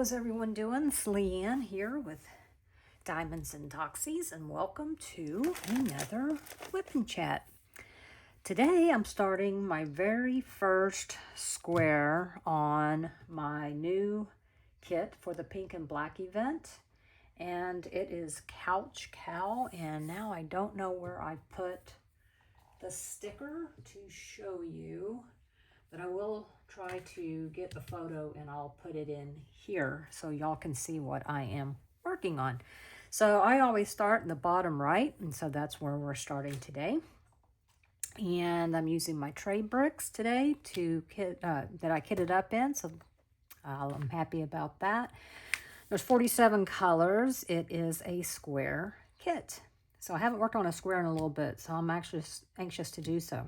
How's everyone doing? It's Leanne here with Diamonds and Doxies, and welcome to another Whip and Chat. Today I'm starting my very first square on my new kit for the pink and black event, and it is Couch Cow. And now I don't know where I put the sticker to show you, but I will try to get a photo and I'll put it in here so y'all can see what I am working on. So I always start in the bottom right, and so that's where we're starting today. And I'm using my tray bricks today to that I kitted up in, so I'm happy about that. There's 47 colors. It is a square kit. So I haven't worked on a square in a little bit, so I'm actually anxious to do so.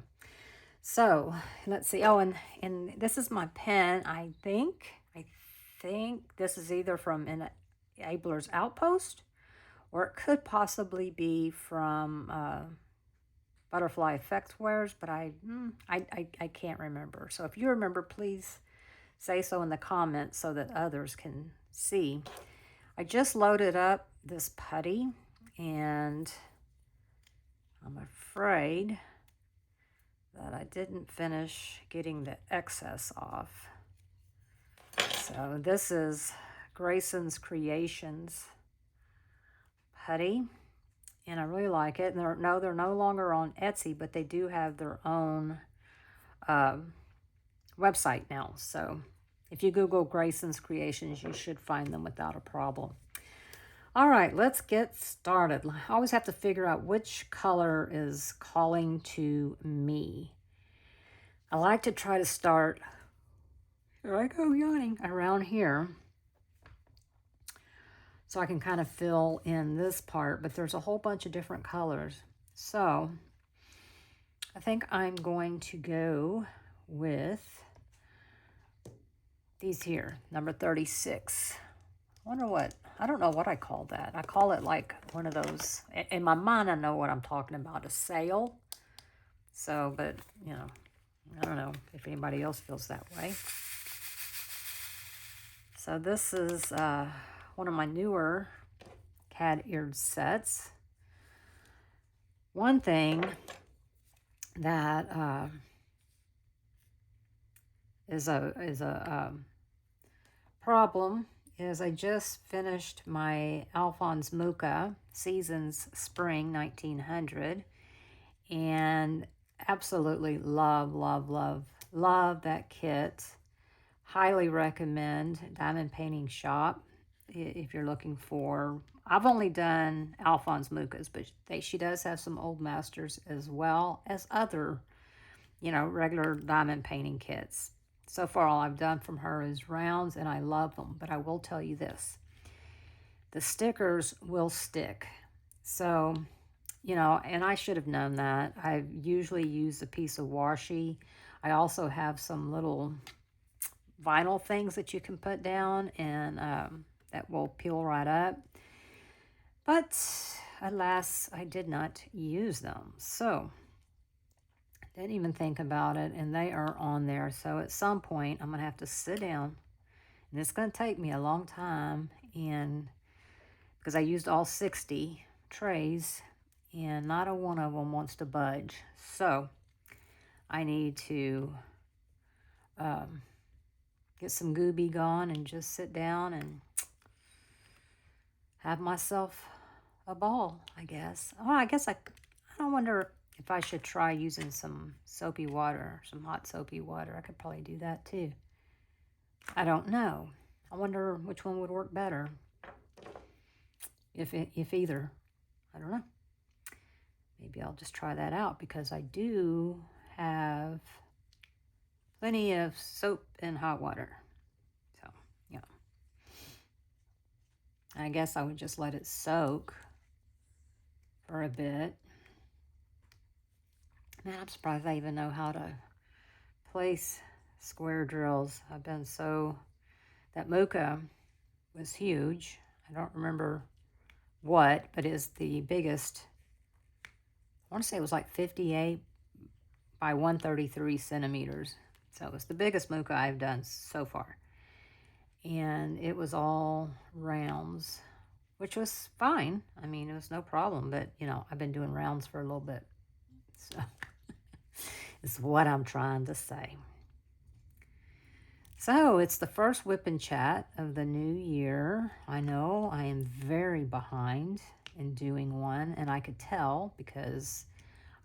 So let's see. Oh, and this is my pen. I think this is either from Abler's Outpost, or it could possibly be from Butterfly Effects Wares, but I can't remember. So if you remember, please say so in the comments so that others can see. I just loaded up this putty, and I'm afraid that I didn't finish getting the excess off. So this is Grayson's Creations putty, and I really like it. And they're no longer on Etsy, but they do have their own website now. So if you Google Grayson's Creations, you should find them without a problem. All right, let's get started. I always have to figure out which color is calling to me. I like to try to start, here I go yawning, around here, so I can kind of fill in this part, but there's a whole bunch of different colors. So I think I'm going to go with these here, number 36. I don't know what I call that. I call it like one of those, in my mind I know what I'm talking about, a sail. So, but you know, I don't know if anybody else feels that way. So this is one of my newer cat-eared sets. One thing that is a problem is I just finished my Alphonse Mucha Seasons Spring 1900, and absolutely love that kit. Highly recommend Diamond Painting Shop if you're looking for. I've only done Alphonse Muchas, but she does have some Old Masters as well as other, regular diamond painting kits. So far, all I've done from her is rounds, and I love them. But I will tell you this: the stickers will stick. So, and I should have known that. I usually use a piece of washi. I also have some little vinyl things that you can put down, and that will peel right up. But alas, I did not use them. So didn't even think about it, and they are on there. So at some point I'm gonna have to sit down, and it's gonna take me a long time, and because I used all 60 trays and not a one of them wants to budge. So I need to get some Gooby gone and just sit down and have myself a ball, I guess. Oh, I don't wonder if I should try using some soapy water, some hot soapy water. I could probably do that too. I don't know. I wonder which one would work better. If either. I don't know. Maybe I'll just try that out, because I do have plenty of soap and hot water. So, yeah. I guess I would just let it soak for a bit. Man, I'm surprised I even know how to place square drills. That Mucha was huge. I don't remember what, but it's the biggest. I want to say it was like 58 by 133 centimeters. So it was the biggest Mucha I've done so far. and it was all rounds, which was fine. I mean, it was no problem, but you know, I've been doing rounds for a little bit, so is what I'm trying to say. So it's the first whip and chat of the new year. I know I am very behind in doing one, and I could tell because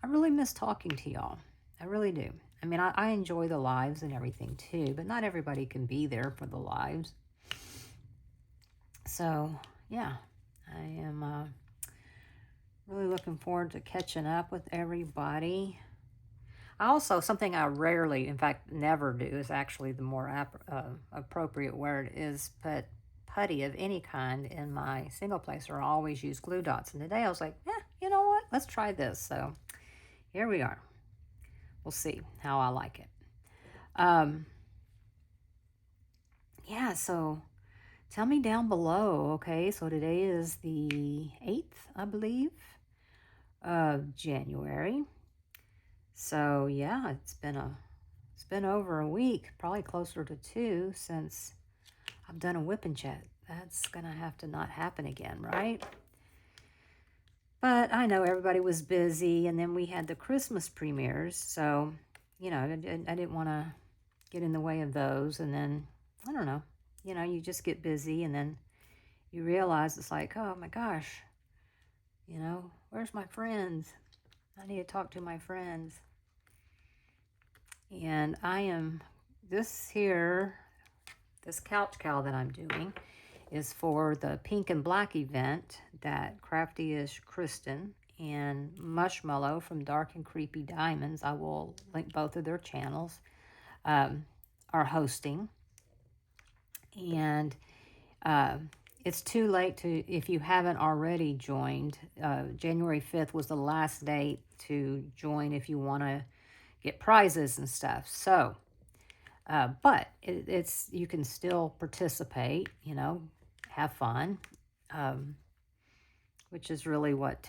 I really miss talking to y'all. I really do. I mean, I enjoy the lives and everything too, but not everybody can be there for the lives. So, yeah, I am really looking forward to catching up with everybody. I also, something I rarely, in fact, never do, is actually the more appropriate word, is put putty of any kind in my single placer. I always use glue dots. And today I was like, you know what? Let's try this. So here we are. We'll see how I like it. Yeah, so tell me down below, okay? So today is the 8th, I believe, of January. So yeah, it's been over a week, probably closer to 2 since I've done a whip and chat. That's gonna have to not happen again, right? But I know everybody was busy, and then we had the Christmas premieres, so you know, I didn't want to get in the way of those. And then I don't know, you know, you just get busy, and then you realize it's like, oh my gosh, you know, where's my friends? I need to talk to my friends. And this couch cow that I'm doing is for the pink and black event that Crafty ishKristyn and Mushmallow from Dark and Creepy Diamonds, I will link both of their channels, are hosting. And it's too late to, if you haven't already joined, January 5th was the last date to join if you want to get prizes and stuff. So, but it's you can still participate, you know, have fun, which is really what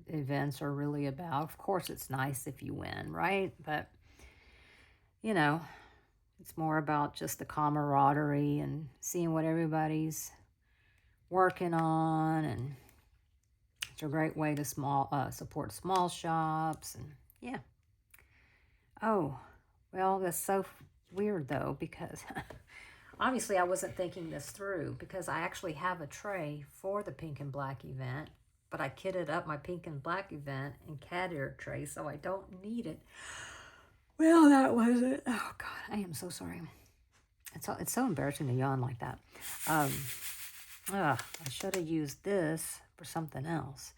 events are really about. Of course, it's nice if you win, right? But, you know, it's more about just the camaraderie and seeing what everybody's working on, and it's a great way to support small shops, and yeah. Oh, well, that's so weird though, because obviously I wasn't thinking this through, because I actually have a tray for the pink and black event, but I kitted up my pink and black event in cat ear tray, so I don't need it. Well, that was it. Oh God, I am so sorry. It's so embarrassing to yawn like that. I should have used this for something else,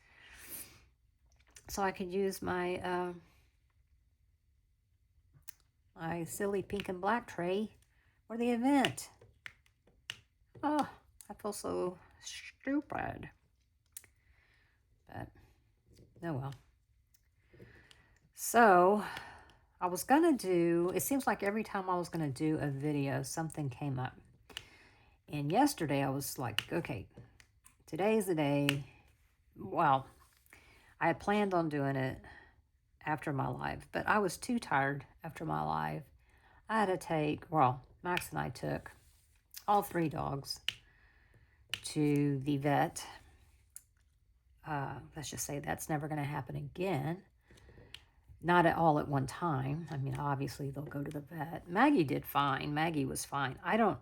so I could use my my silly pink and black tray for the event. Oh, I feel so stupid. But, oh well. So, I was going to do, it seems like every time I was going to do a video, something came up. And yesterday I was like, okay, today's the day. Well, I had planned on doing it after my live, but I was too tired after my live. I had to take, well, Max and I took all 3 dogs to the vet. Let's just say that's never going to happen again. Not at all at one time. I mean, obviously they'll go to the vet. Maggie did fine. Maggie was fine. You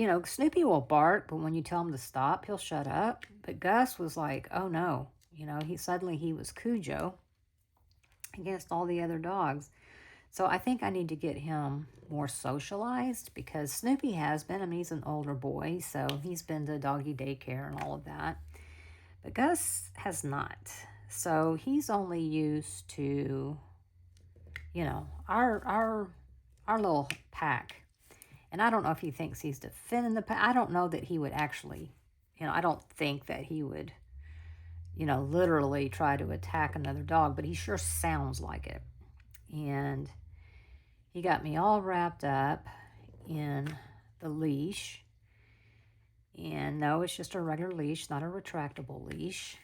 know, Snoopy will bark, but when you tell him to stop, he'll shut up. But Gus was like, oh no. You know, he was Cujo against all the other dogs. So I think I need to get him more socialized, because Snoopy has been. I mean, he's an older boy, so he's been to doggy daycare and all of that. But Gus has not. So he's only used to, you know, our little pack. And I don't know if he thinks he's defending the pack. I don't know that he would actually, you know, I don't think that he would, you know, literally try to attack another dog, but he sure sounds like it. And he got me all wrapped up in the leash. And no, it's just a regular leash, not a retractable leash.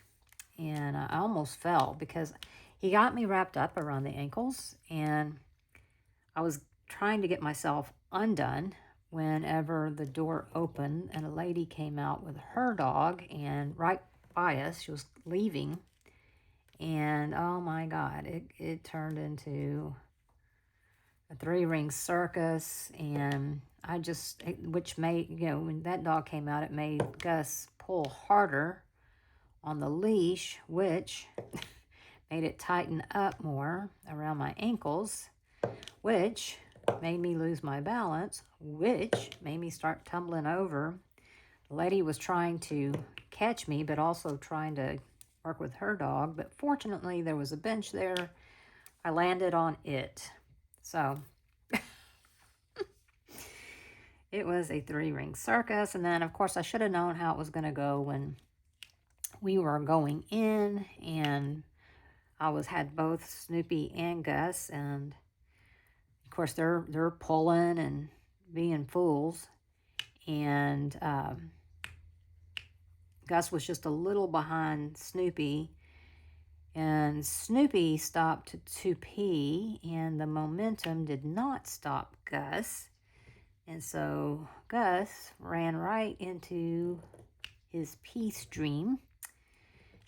And I almost fell because he got me wrapped up around the ankles, and I was trying to get myself undone, whenever the door opened and a lady came out with her dog and right by us, she was leaving. And oh my God, it turned into a three-ring circus. And which made, when that dog came out, it made Gus pull harder on the leash, which made it tighten up more around my ankles, which made me lose my balance, which made me start tumbling over. The lady was trying to catch me, but also trying to work with her dog. But fortunately, there was a bench there. I landed on it. So it was a three-ring circus. And then, of course, I should have known how it was going to go when we were going in. And I had both Snoopy and Gus. And, of course, they're pulling and being fools. And Gus was just a little behind Snoopy. And Snoopy stopped to pee, and the momentum did not stop Gus. And so Gus ran right into his pee stream.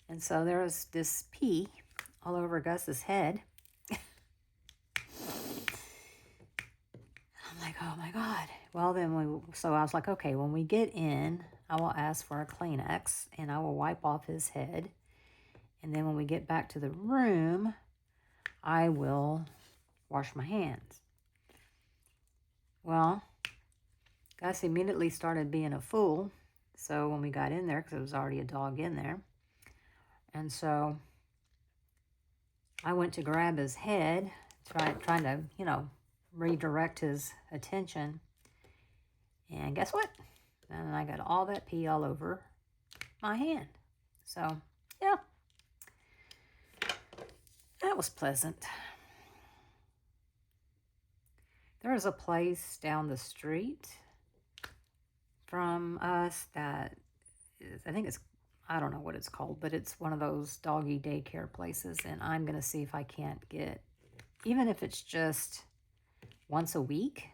And so there was this pee all over Gus's head. I'm like, oh my God. Well, so I was like, okay, when we get in, I will ask for a Kleenex and I will wipe off his head. And then when we get back to the room, I will wash my hands. Well, Gus immediately started being a fool. So when we got in there, because there was already a dog in there. And so I went to grab his head, trying to, redirect his attention. And guess what? And I got all that pee all over my hand. So, yeah. That was pleasant. There is a place down the street from us that is, I don't know what it's called, but it's one of those doggy daycare places. And I'm going to see if I can't get, even if it's just once a week,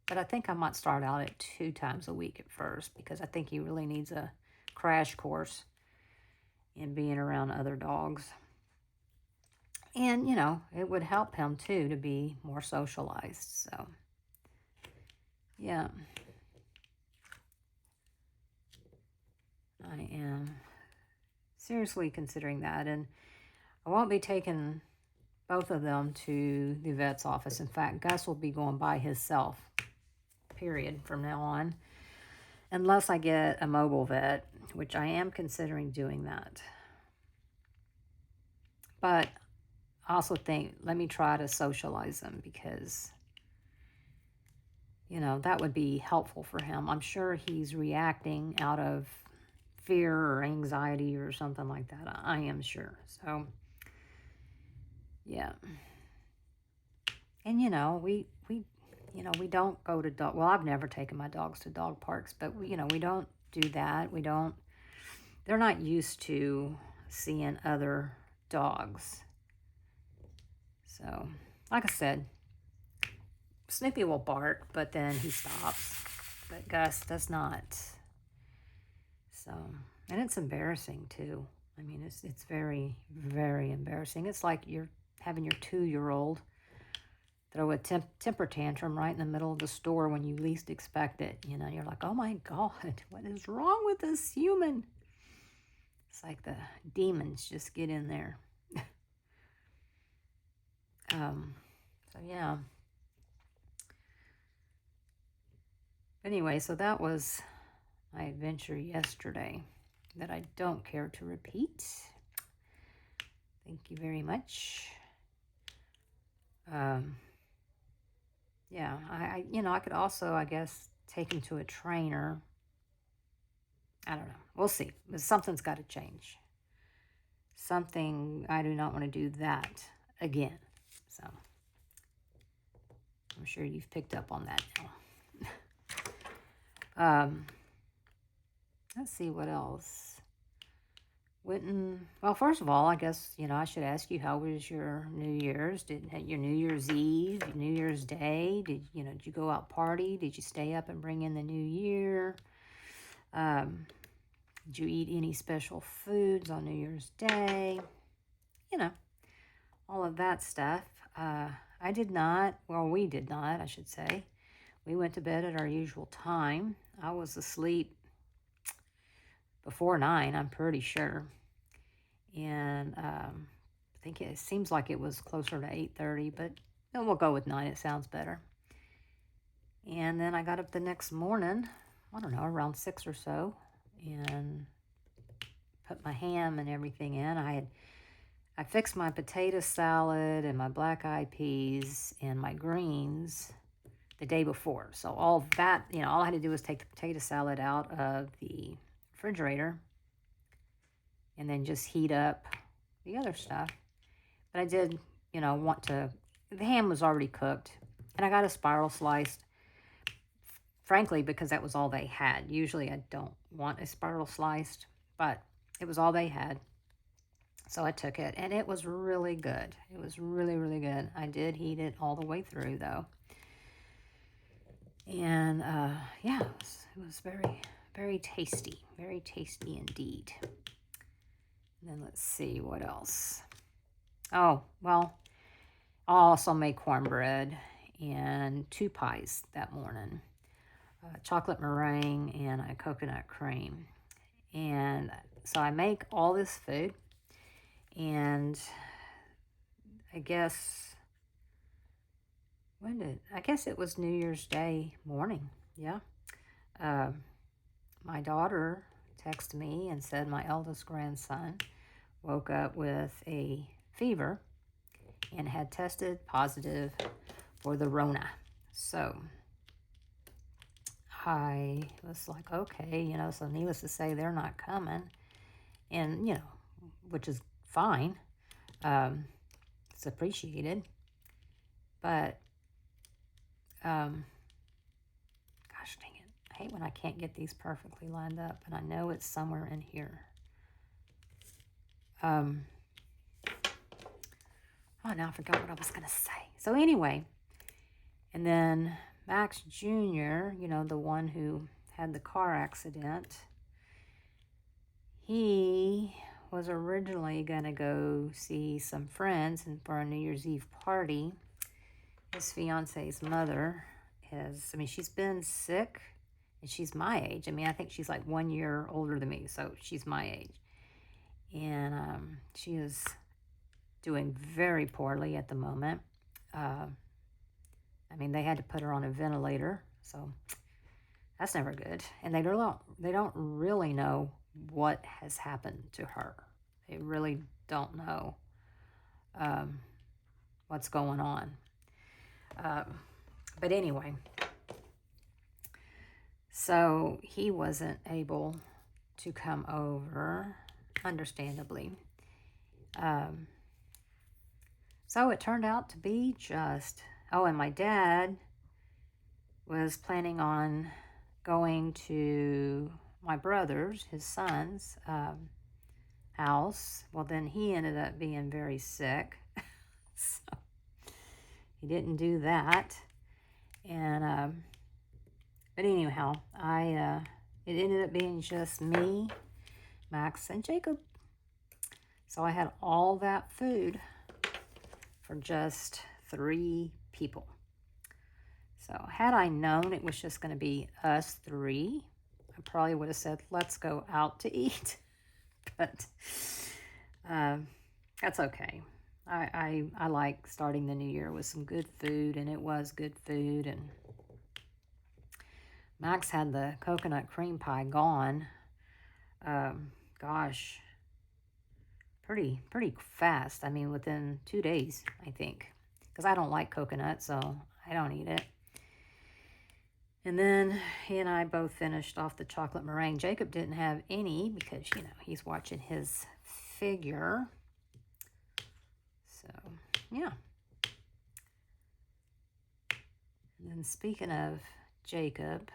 But I think I might start out at 2 times a week at first, because I think he really needs a crash course in being around other dogs. And, it would help him, too, to be more socialized. So, yeah. I am seriously considering that. And I won't be taking both of them to the vet's office. In fact, Gus will be going by himself, period, from now on. Unless I get a mobile vet, which I am considering doing that. But I also think, let me try to socialize them, because, that would be helpful for him. I'm sure he's reacting out of fear or anxiety or something like that. I am sure. So, yeah. And, we don't go to dog. Well, I've never taken my dogs to dog parks, but we don't do that. They're not used to seeing other dogs. So, like I said, Snoopy will bark, but then he stops. But Gus does not. So, and it's embarrassing too. I mean, it's very, very embarrassing. It's like you're having your 2-year-old throw a temper tantrum right in the middle of the store when you least expect it. You're like, oh my God, what is wrong with this human? It's like the demons just get in there. So yeah. Anyway, so that was my adventure yesterday that I don't care to repeat. Thank you very much. Yeah, I could also, I guess, take him to a trainer. I don't know. We'll see. But something's got to change. I do not want to do that again. So, I'm sure you've picked up on that now. Let's see what else. well, first of all, I guess, I should ask you, how was your New Year's? Did your New Year's Eve, your New Year's Day? Did you go out party? Did you stay up and bring in the new year? Um, did you eat any special foods on New Year's Day? You know, all of that stuff. I did not, well, we did not, I should say. We went to bed at our usual time. I was asleep before 9, I'm pretty sure. And I think it seems like it was closer to 8:30, but we'll go with 9. It sounds better. And then I got up the next morning, I don't know, around 6 or so, and put my ham and everything in. I fixed my potato salad and my black-eyed peas and my greens the day before. So all that, all I had to do was take the potato salad out of the refrigerator and then just heat up the other stuff. But I did, the ham was already cooked, and I got a spiral sliced, frankly, because that was all they had. Usually I don't want a spiral sliced, but it was all they had. So I took it, and it was really good. It was really, really good. I did heat it all the way through, though. And, yeah, it was very, very tasty. Very tasty indeed. And then let's see, what else? Oh, well, I also made cornbread and 2 pies that morning. Chocolate meringue and a coconut cream. And so I make all this food, and I guess it was New Year's Day morning. Yeah. My daughter texted me and said my eldest grandson woke up with a fever and had tested positive for the Rona. So I was like, okay, so needless to say, they're not coming. And, which is fine. It's appreciated. But, gosh dang it. I hate when I can't get these perfectly lined up, and I know it's somewhere in here. Oh, now I forgot what I was going to say. So anyway, and then Max Jr., the one who had the car accident, he was originally going to go see some friends and for a New Year's Eve party. His fiance's mother she's been sick, and she's my age. I think she's like 1 year older than me, so she's my age. And she is doing very poorly at the moment. They had to put her on a ventilator, so that's never good. And they don't really know what has happened to her. They really don't know what's going on. But anyway, so he wasn't able to come over, understandably. So it turned out to be and my dad was planning on going to my brother's, his son's, house. Well, then he ended up being very sick. So he didn't do that. And, but anyhow, it ended up being just me, Max, and Jacob. So I had all that food for just 3 people. So had I known it was just going to be us 3, I probably would have said, let's go out to eat. But that's okay. I like starting the new year with some good food, and it was good food. And Max had the coconut cream pie gone. Gosh, pretty fast. Within 2 days, I think, because I don't like coconut, so I don't eat it. And then he and I both finished off the chocolate meringue. Jacob didn't have any because, he's watching his figure. So, yeah. And then speaking of Jacob,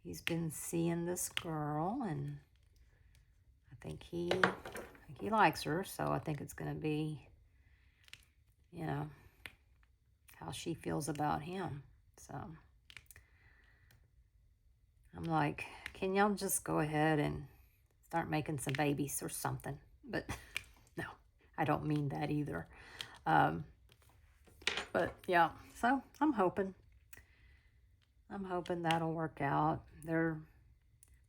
he's been seeing this girl, and I think he likes her, so I think it's going to be, you know, how she feels about him. So I'm like, can y'all just go ahead and start making some babies or something? But no, I don't mean that either. But yeah, so I'm hoping that'll work out. They're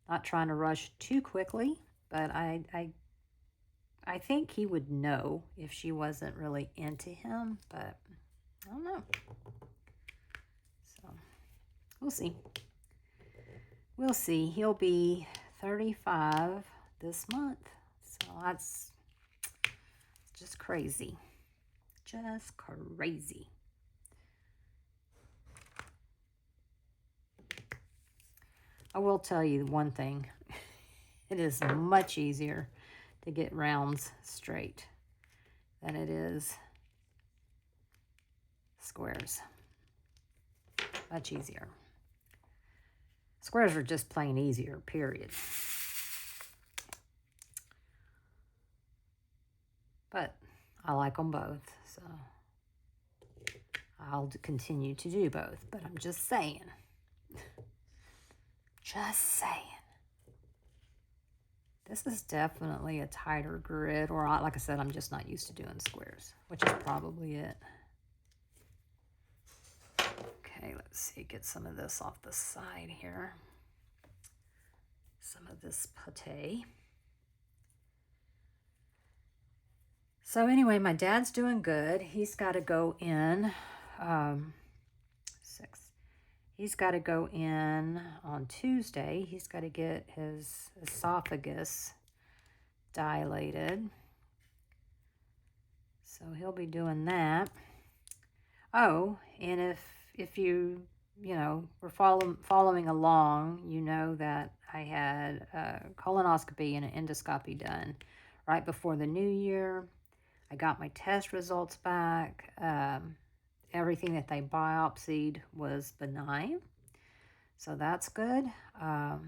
not trying to rush too quickly, but I think he would know if she wasn't really into him, but I don't know. So we'll see. We'll see. He'll be 35 this month. So that's just crazy. Just crazy. I will tell you one thing. It is much easier to get rounds straight than it is squares. Much easier. Squares are just plain easier, period. But I like them both, so I'll continue to do both. But I'm just saying. Just saying. This is definitely a tighter grid, or like I said, I'm just not used to doing squares, which is probably it. Okay, let's see, get some of this off the side here. Some of this pate. So anyway, my dad's doing good. He's got to go in, 6. He's got to go in on Tuesday. He's got to get his esophagus dilated. So he'll be doing that. Oh, and if you were following along, you know that I had a colonoscopy and an endoscopy done right before the new year. I got my test results back. Everything that they biopsied was benign, so that's good. I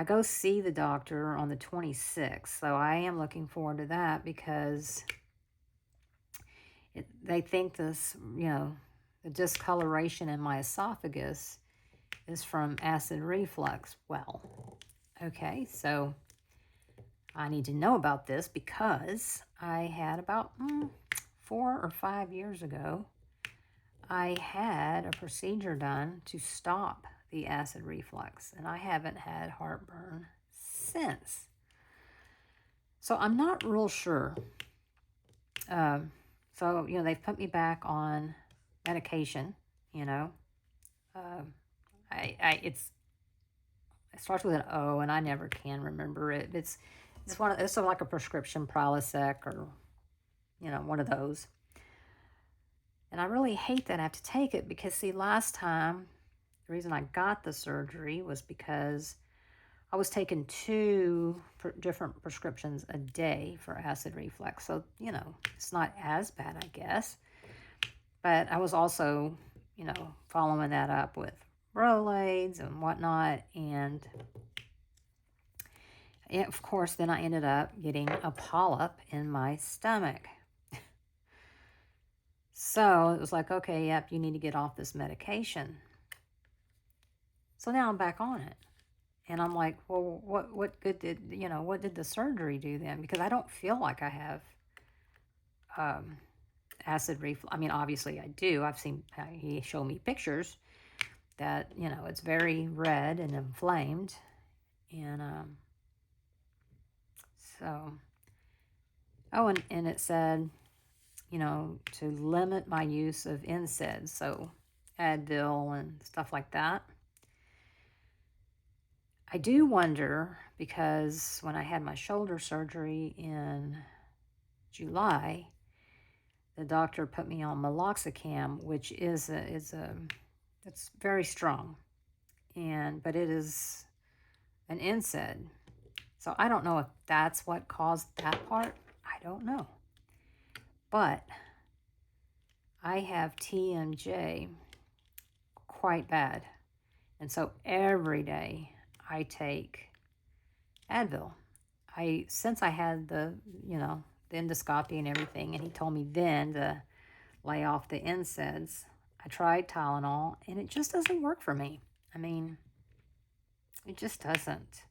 go see the doctor on the 26th, so I am looking forward to that because they think this, the discoloration in my esophagus is from acid reflux. Well, okay, so I need to know about this because I had about 4 or 5 years ago, I had a procedure done to stop the acid reflux, and I haven't had heartburn since. So I'm not real sure. So, they've put me back on medication, it starts with an O, and I never can remember it. It's like a prescription Prilosec or, one of those. And I really hate that I have to take it because, see, last time, the reason I got the surgery was because I was taking 2 different prescriptions a day for acid reflux. So, it's not as bad, I guess. But I was also, following that up with Rolaids and whatnot. And of course, then I ended up getting a polyp in my stomach. So it was like, okay, yep, you need to get off this medication. So now I'm back on it. And I'm like, well, what good did, what did the surgery do then? Because I don't feel like I have acid reflux. I mean, obviously I do. I've seen, he showed me pictures that, it's very red and inflamed. And so, oh, and it said, to limit my use of NSAIDs, so Advil and stuff like that. I do wonder, because when I had my shoulder surgery in July, the doctor put me on meloxicam, which it's very strong, but it is an NSAID. So I don't know if that's what caused that part. I don't know. But I have TMJ quite bad. And so every day I take Advil. Since I had the, the endoscopy and everything, and he told me then to lay off the NSAIDs, I tried Tylenol, and it just doesn't work for me. I mean, it just doesn't.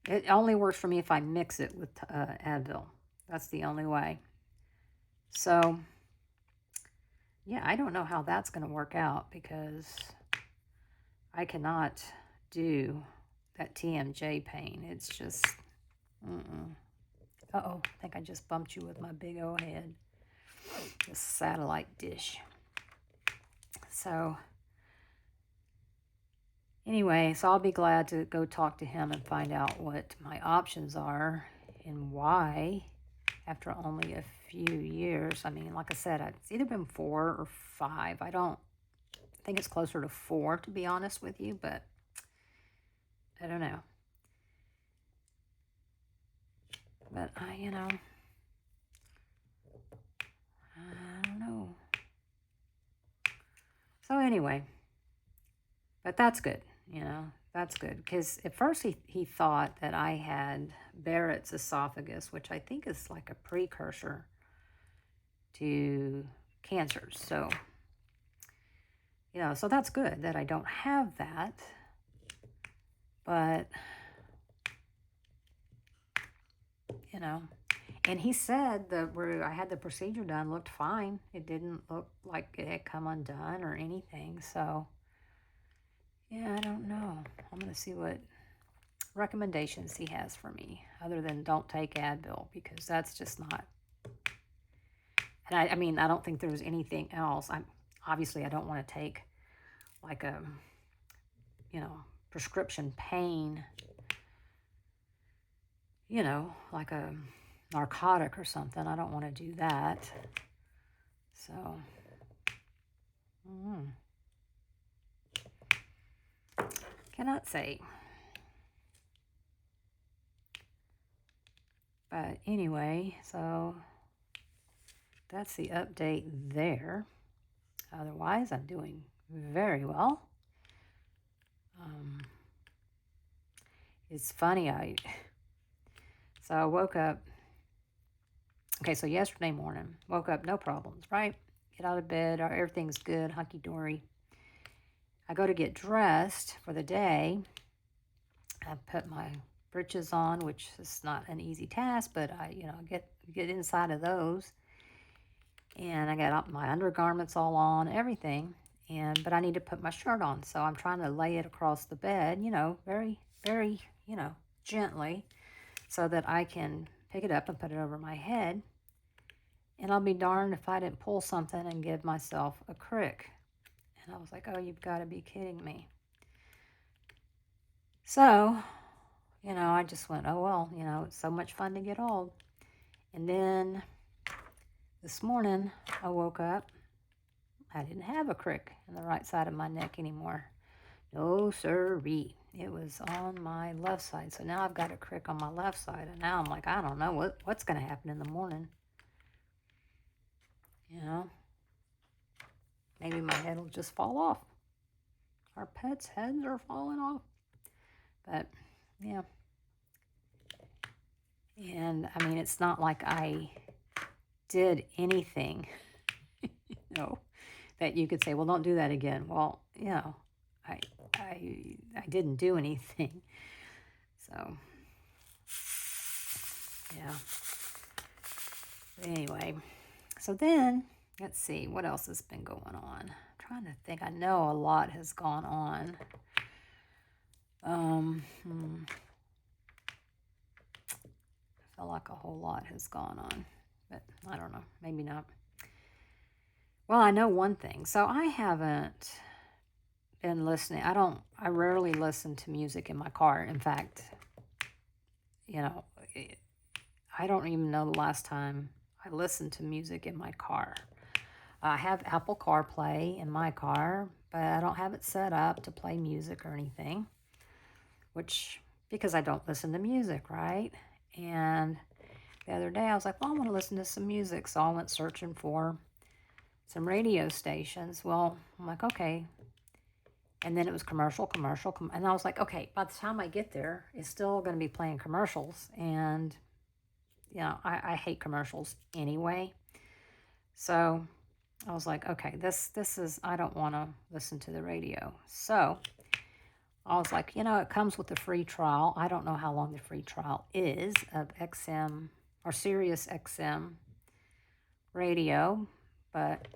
It only works for me if I mix it with Advil. That's the only way. So, yeah, I don't know how that's going to work out because I cannot do that TMJ pain. It's just, Uh-oh, I think I just bumped you with my big old head. This satellite dish. So, anyway, so I'll be glad to go talk to him and find out what my options are and why, after only a few years. I mean, like I said, it's either been 4 or 5. I think it's closer to 4, to be honest with you, but I don't know. But I don't know. So anyway, but that's good, that's good. Because at first he thought that I had Barrett's esophagus, which I think is like a precursor to cancers. So, so that's good that I don't have that. But, and he said that where I had the procedure done looked fine. It didn't look like it had come undone or anything. So, yeah, I don't know. I'm going to see what recommendations he has for me other than don't take Advil, because that's just not. And I mean, I don't think there's anything else. Obviously I don't want to take like a, prescription pain, like a narcotic or something. I don't want to do that. So, cannot say. But anyway, so that's the update there. Otherwise, I'm doing very well. It's funny, so I woke up, okay, so yesterday morning, woke up, no problems, right? Get out of bed, everything's good, hunky-dory. I go to get dressed for the day. I put my breeches on, which is not an easy task, but I, get inside of those. And I got my undergarments all on, everything. But I need to put my shirt on. So I'm trying to lay it across the bed, very, very, gently, so that I can pick it up and put it over my head. And I'll be darned if I didn't pull something and give myself a crick. And I was like, oh, you've got to be kidding me. So, I just went, oh, well, it's so much fun to get old. And then this morning I woke up. I didn't have a crick in the right side of my neck anymore. No, sirree. It was on my left side. So now I've got a crick on my left side. And now I'm like, I don't know what's going to happen in the morning. Maybe my head will just fall off. Our pets' heads are falling off. But, yeah. And, I mean, it's not like I did anything, that you could say, well, don't do that again. Well, I didn't do anything. So, yeah. But anyway, so then, let's see, what else has been going on? I'm trying to think. I know a lot has gone on. I feel like a whole lot has gone on, but I don't know, maybe not. Well, I know one thing. So I haven't been listening. I rarely listen to music in my car. In fact, I don't even know the last time I listened to music in my car. I have Apple CarPlay in my car, but I don't have it set up to play music or anything, because I don't listen to music, right? And the other day I was like, well, I want to listen to some music. So I went searching for some radio stations. Well, I'm like, okay, And then it was commercial, and I was like, okay, by the time I get there, it's still going to be playing commercials. And, you know, I hate commercials anyway. So I was like, okay, this is, I don't want to listen to the radio. So I was like, you know, it comes with a free trial. I don't know how long the free trial is of XM or Sirius XM radio, but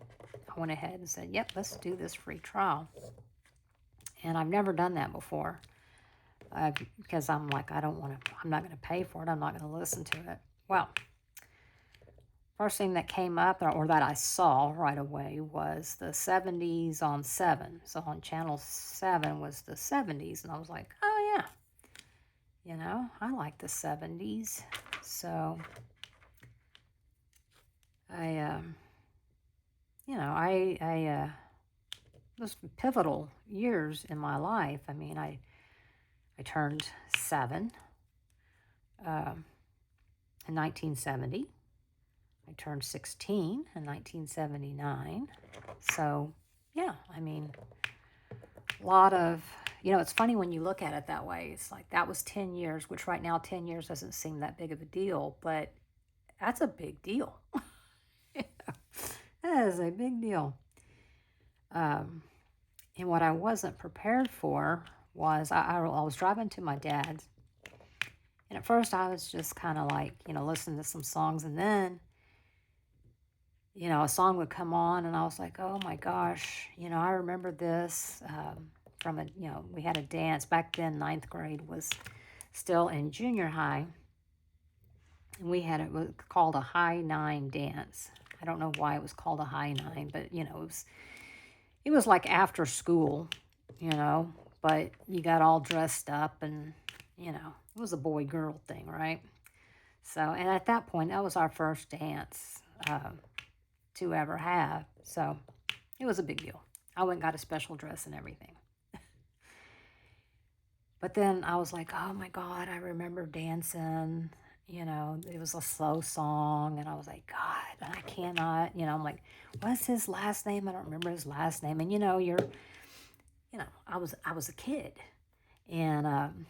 I went ahead and said, yep, let's do this free trial. And I've never done that before because I'm like, I'm not going to pay for it. I'm not going to listen to it. Well, first thing that came up or that I saw right away was the 70s on 7. So on channel 7 was the 70s. And I was like, oh, yeah, you know, I like the 70s. So those pivotal years in my life. I mean, I turned 7 in 1970. I turned 16 in 1979. So, yeah, I mean, a lot of, you know, it's funny when you look at it that way. It's like that was 10 years, which right now 10 years doesn't seem that big of a deal, but that's a big deal. That is a big deal. And what I wasn't prepared for was I was driving to my dad's. And at first I was just kind of like, you know, listening to some songs. And then, you know, a song would come on and I was like, oh my gosh, you know, I remember this from a, you know, we had a dance. Back then, 9th grade was still in junior high. And we had it was called a high 9 dance. I don't know why it was called a high 9, but, you know, it was like after school, you know, but you got all dressed up and, you know, it was a boy-girl thing, right? So, and at that point, that was our first dance to ever have. So it was a big deal. I went and got a special dress and everything. But then I was like, oh my God, I remember dancing. You know, it was a slow song, and I was like, God, I cannot, you know, I'm like, what's his last name? I don't remember his last name. And, you know, I was a kid. And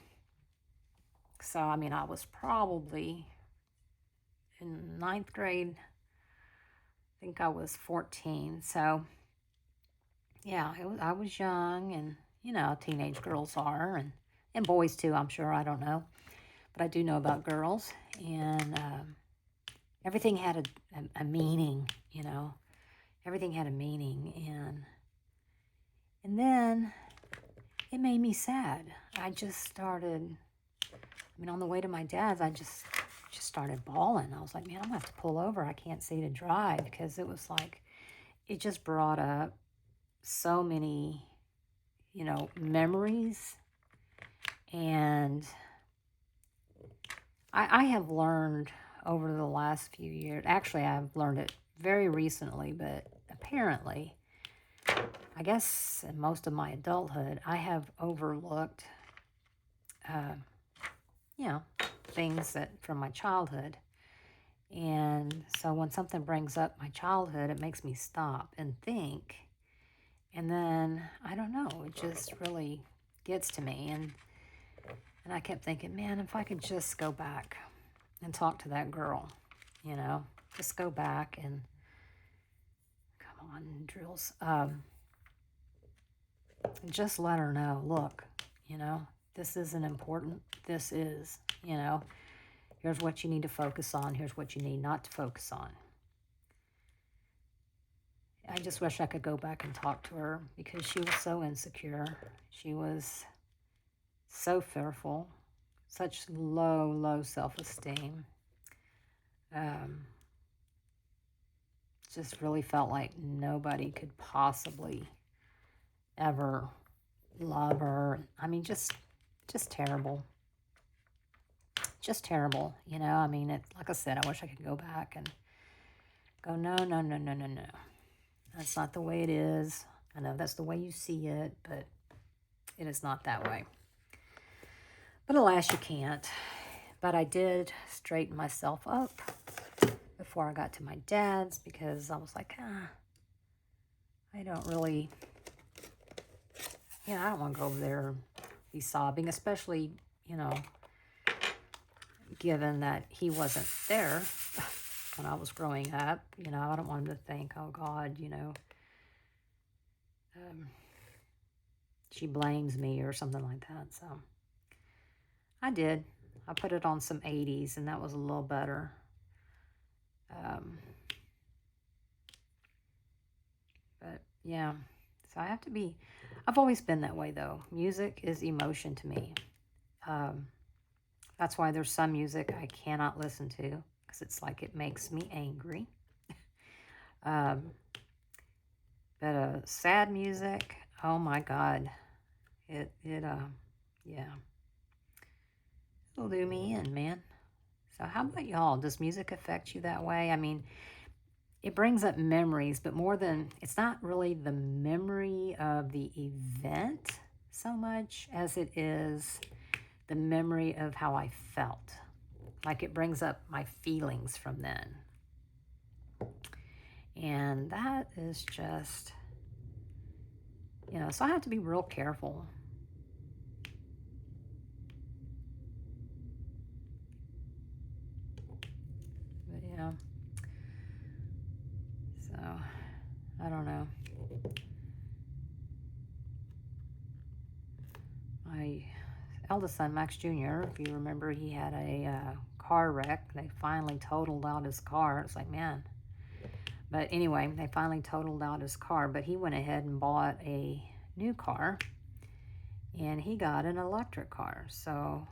so, I mean, I was probably in 9th grade. I think I was 14. So, yeah, I was young, and, you know, teenage girls are, and boys too, I'm sure. I don't know. But I do know about girls, and everything had a meaning, you know. Everything had a meaning, and then it made me sad. I just started, I mean, on the way to my dad's, I just started bawling. I was like, man, I'm going to have to pull over. I can't see to drive, because it was like, it just brought up so many, you know, memories. And I have learned over the last few years, actually I've learned it very recently, but apparently, I guess in most of my adulthood, I have overlooked, you know, things that from my childhood. And so when something brings up my childhood, it makes me stop and think. And then, I don't know, it just really gets to me. And I kept thinking, man, if I could just go back and talk to that girl, you know, just go back and, come on, drills, just let her know, look, you know, this isn't important. This is, you know, here's what you need to focus on. Here's what you need not to focus on. I just wish I could go back and talk to her, because she was so insecure. She was so fearful, such low self-esteem. Just really felt like nobody could possibly ever love her. I mean, just terrible. Just terrible, you know. I mean, like I said, I wish I could go back and go, no. That's not the way it is. I know that's the way you see it, but it is not that way. But alas, you can't. But I did straighten myself up before I got to my dad's, because I was like, I don't really, you know, I don't want to go over there and be sobbing, especially, you know, given that he wasn't there when I was growing up. You know, I don't want him to think, oh God, you know, she blames me or something like that. So I did. I put it on some 80s, and that was a little better. But yeah, so I have to be, I've always been that way though. Music is emotion to me. That's why there's some music I cannot listen to, because it's like it makes me angry. But sad music, oh my God, yeah, it'll do me in, man. So how about y'all? Does music affect you that way? I mean, it brings up memories, but more than, it's not really the memory of the event so much as it is the memory of how I felt. Like it brings up my feelings from then. And that is just, you know, so I have to be real careful. But yeah. So, I don't know. My eldest son, Max Jr., if you remember, he had a car wreck. They finally totaled out his car. It's like, man. But anyway, they finally totaled out his car. But he went ahead and bought a new car. And he got an electric car. So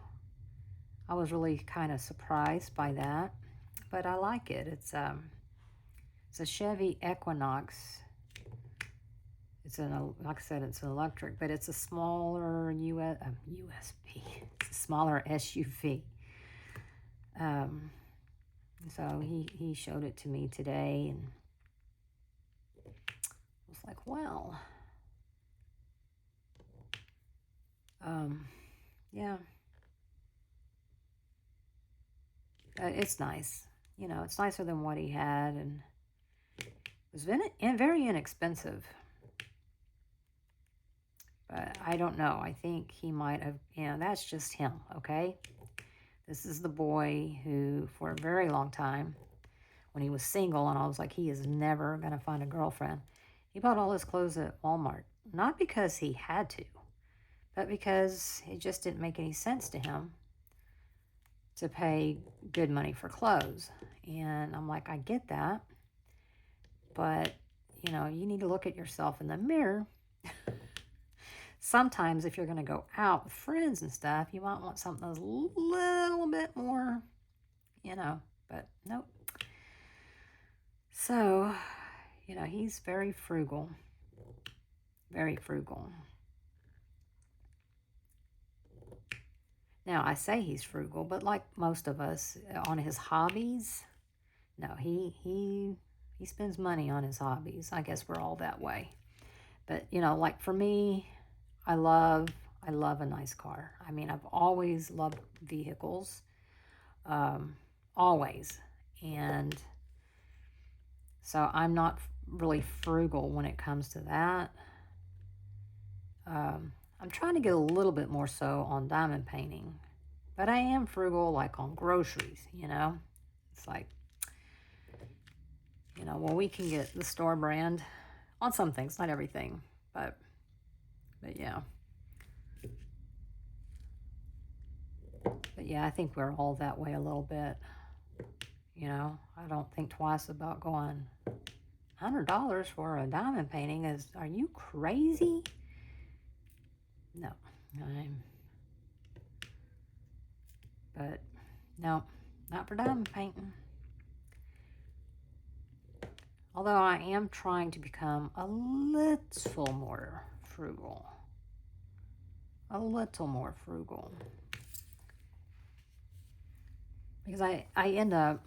I was really kind of surprised by that. But I like it. It's a Chevy Equinox. Like I said, it's an electric, but it's a smaller USB. It's a smaller SUV. So he showed it to me today, and I was like, well, yeah, it's nice. You know, it's nicer than what he had, and it was very inexpensive. But I don't know. I think he might have, you know, that's just him, okay? This is the boy who, for a very long time, when he was single, and I was like, he is never going to find a girlfriend, he bought all his clothes at Walmart. Not because he had to, but because it just didn't make any sense to him to pay good money for clothes. And I'm like, I get that. But, you know, you need to look at yourself in the mirror. Sometimes if you're going to go out with friends and stuff, you might want something that's a little bit more, you know, but nope. So, you know, he's very frugal. Very frugal. Now, I say he's frugal, but like most of us, on his hobbies, no, he spends money on his hobbies. I guess we're all that way. But, you know, like for me, I love a nice car. I mean, I've always loved vehicles, always. And so I'm not really frugal when it comes to that. I'm trying to get a little bit more so on diamond painting. But I am frugal like on groceries, you know. It's like, you know, well, we can get the store brand on some things, not everything. But yeah. But yeah, I think we're all that way a little bit. You know, I don't think twice about going $100 for a diamond painting. Are you crazy? No, but no, not for diamond painting. Although I am trying to become a little more frugal. A little more frugal. Because I end up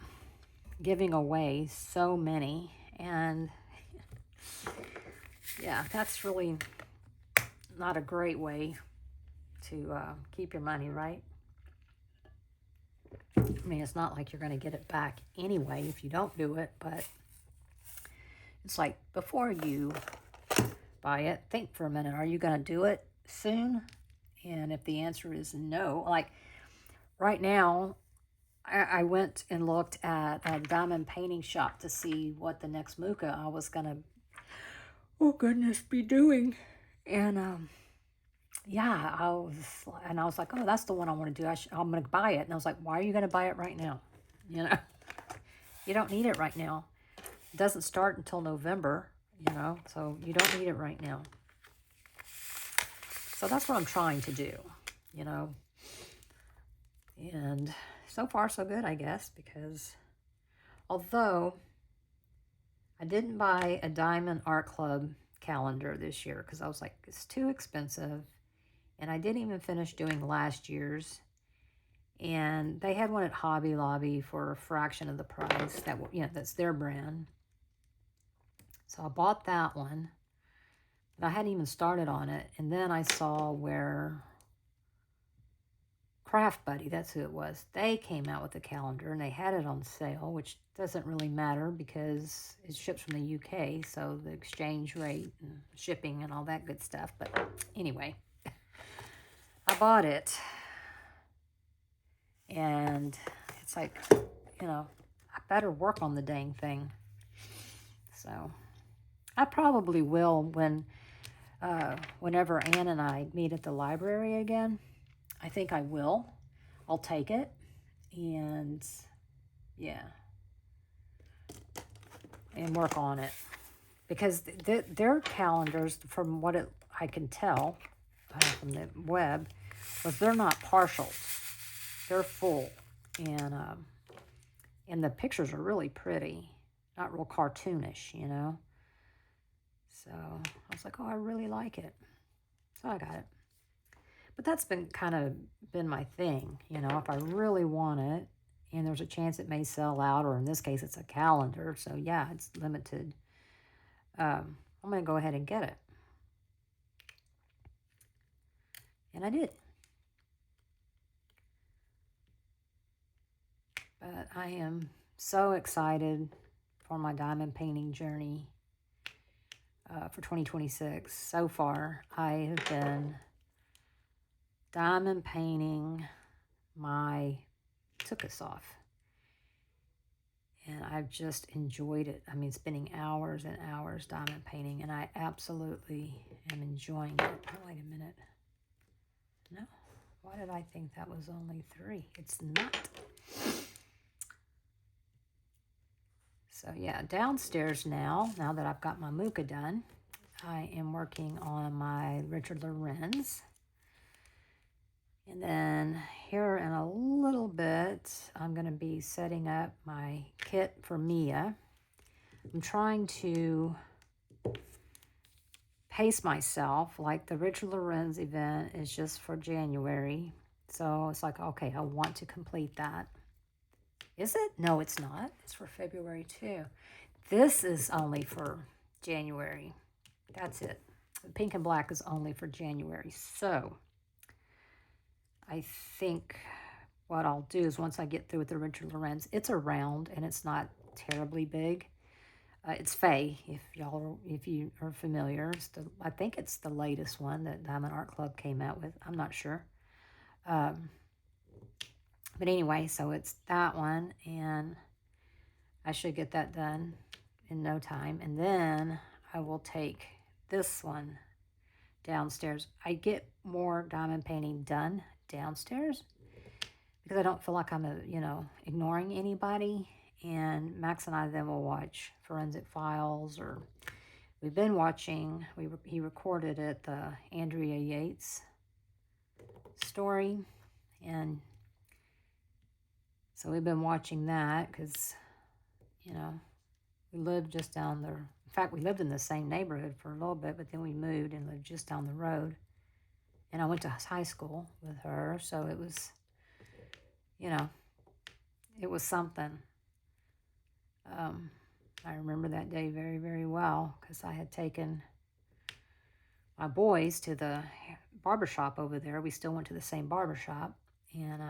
giving away so many, and yeah, that's really not a great way to keep your money, right? I mean, it's not like you're going to get it back anyway if you don't do it, but it's like before you buy it, think for a minute. Are you going to do it? soon? And if the answer is no, like right now, I went and looked at a diamond painting shop to see what the next muka I was going to, oh goodness, be doing. And yeah, I was like, oh, that's the one I want to do. I'm going to buy it. And I was like, why are you going to buy it right now? You know, you don't need it right now. It doesn't start until November, you know, so you don't need it right now. So that's what I'm trying to do, you know. And so far, so good, I guess, because although I didn't buy a Diamond Art Club calendar this year because I was like, it's too expensive. And I didn't even finish doing last year's. And they had one at Hobby Lobby for a fraction of the price. That's their brand. So I bought that one. But I hadn't even started on it. And then I saw where Craft Buddy, that's who it was, they came out with a calendar and they had it on sale, which doesn't really matter because it ships from the UK, so the exchange rate and shipping and all that good stuff. But anyway, I bought it. And it's like, you know, I better work on the dang thing. So I probably will whenever Ann and I meet at the library again. I think I will. I'll take it. And yeah. And work on it. Because their calendars, from what I can tell from the web, was they're not partials. They're full, and the pictures are really pretty, not real cartoonish, you know. So I was like, oh, I really like it, so I got it. But that's been my thing, you know. If I really want it, and there's a chance it may sell out, or in this case, it's a calendar, so yeah, it's limited. I'm gonna go ahead and get it, and I did. But I am so excited for my diamond painting journey for 2026. So far, I have been diamond painting my tukus off. And I've just enjoyed it. I mean, spending hours and hours diamond painting, and I absolutely am enjoying it. Oh, wait a minute. No. Why did I think that was only 3? It's not. So yeah, downstairs now that I've got my muka done, I am working on my Richard Lorenz. And then here in a little bit, I'm going to be setting up my kit for Mia. I'm trying to pace myself, like the Richard Lorenz event is just for January. So it's like, okay, I want to complete that. Is it? No, it's not. It's for February too. This is only for January. That's it. Pink and black is only for January. So I think what I'll do is once I get through with the Richard Lorenz, it's a round and it's not terribly big. It's Faye, if you are familiar. I think it's the latest one that Diamond Art Club came out with. I'm not sure. But anyway, so it's that one, and I should get that done in no time. And then I will take this one downstairs. I get more diamond painting done downstairs because I don't feel like I'm, ignoring anybody. And Max and I then will watch Forensic Files, or we've been watching, he recorded it, the Andrea Yates story. And so we've been watching that because, we lived just down there. In fact, we lived in the same neighborhood for a little bit, but then we moved and lived just down the road. And I went to high school with her, so it was, it was something. I remember that day very, very well because I had taken my boys to the barbershop over there. We still went to the same barbershop, and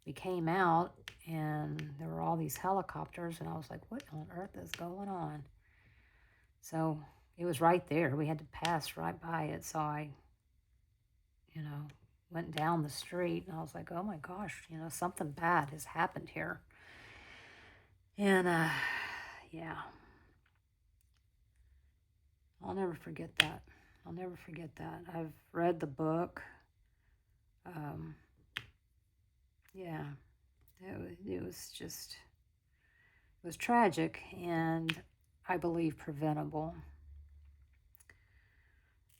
we came out, and there were all these helicopters, and I was like, what on earth is going on? So it was right there. We had to pass right by it, so I went down the street, and I was like, oh my gosh, something bad has happened here. And, yeah, I'll never forget that. I'll never forget that. I've read the book. Yeah, it was tragic, and I believe preventable.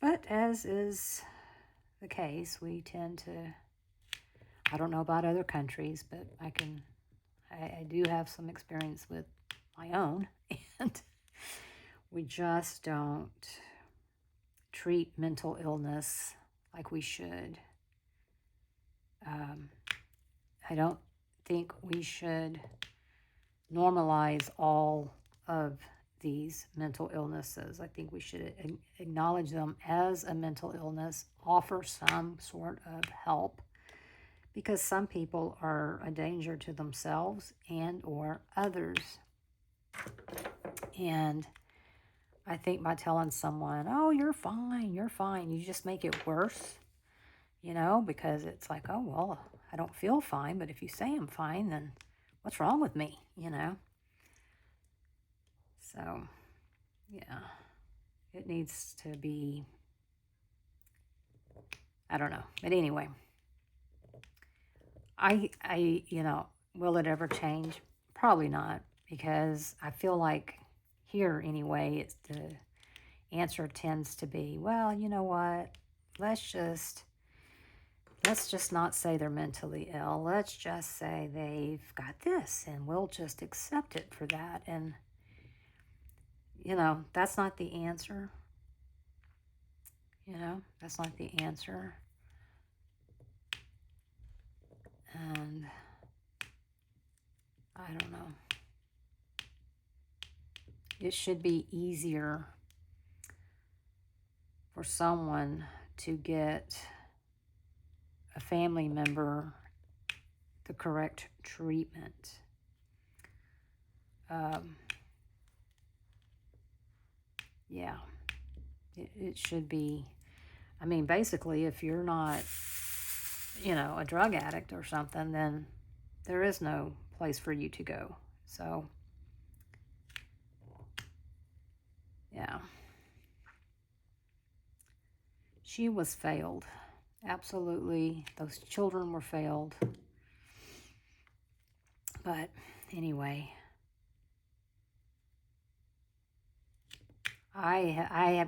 But as is the case, we tend to, I don't know about other countries, but I do have some experience with my own, and we just don't treat mental illness like we should. I don't think we should normalize all of these mental illnesses. I think we should acknowledge them as a mental illness, offer some sort of help, because some people are a danger to themselves and or others. And I think by telling someone, oh, you're fine, you just make it worse, because it's like, oh, well, I don't feel fine, but if you say I'm fine, then what's wrong with me, So, yeah, it needs to be, I don't know. But anyway, will it ever change? Probably not, because I feel like here anyway, it's the answer tends to be, well, you know what? Let's just not say they're mentally ill. Let's just say they've got this, and we'll just accept it for that. And, that's not the answer. That's not the answer. And I don't know. It should be easier for someone to get a family member the correct treatment. Yeah, it should be. I mean, basically, if you're not, a drug addict or something, then there is no place for you to go. So, yeah. She was failed. Absolutely. Those children were failed. But anyway,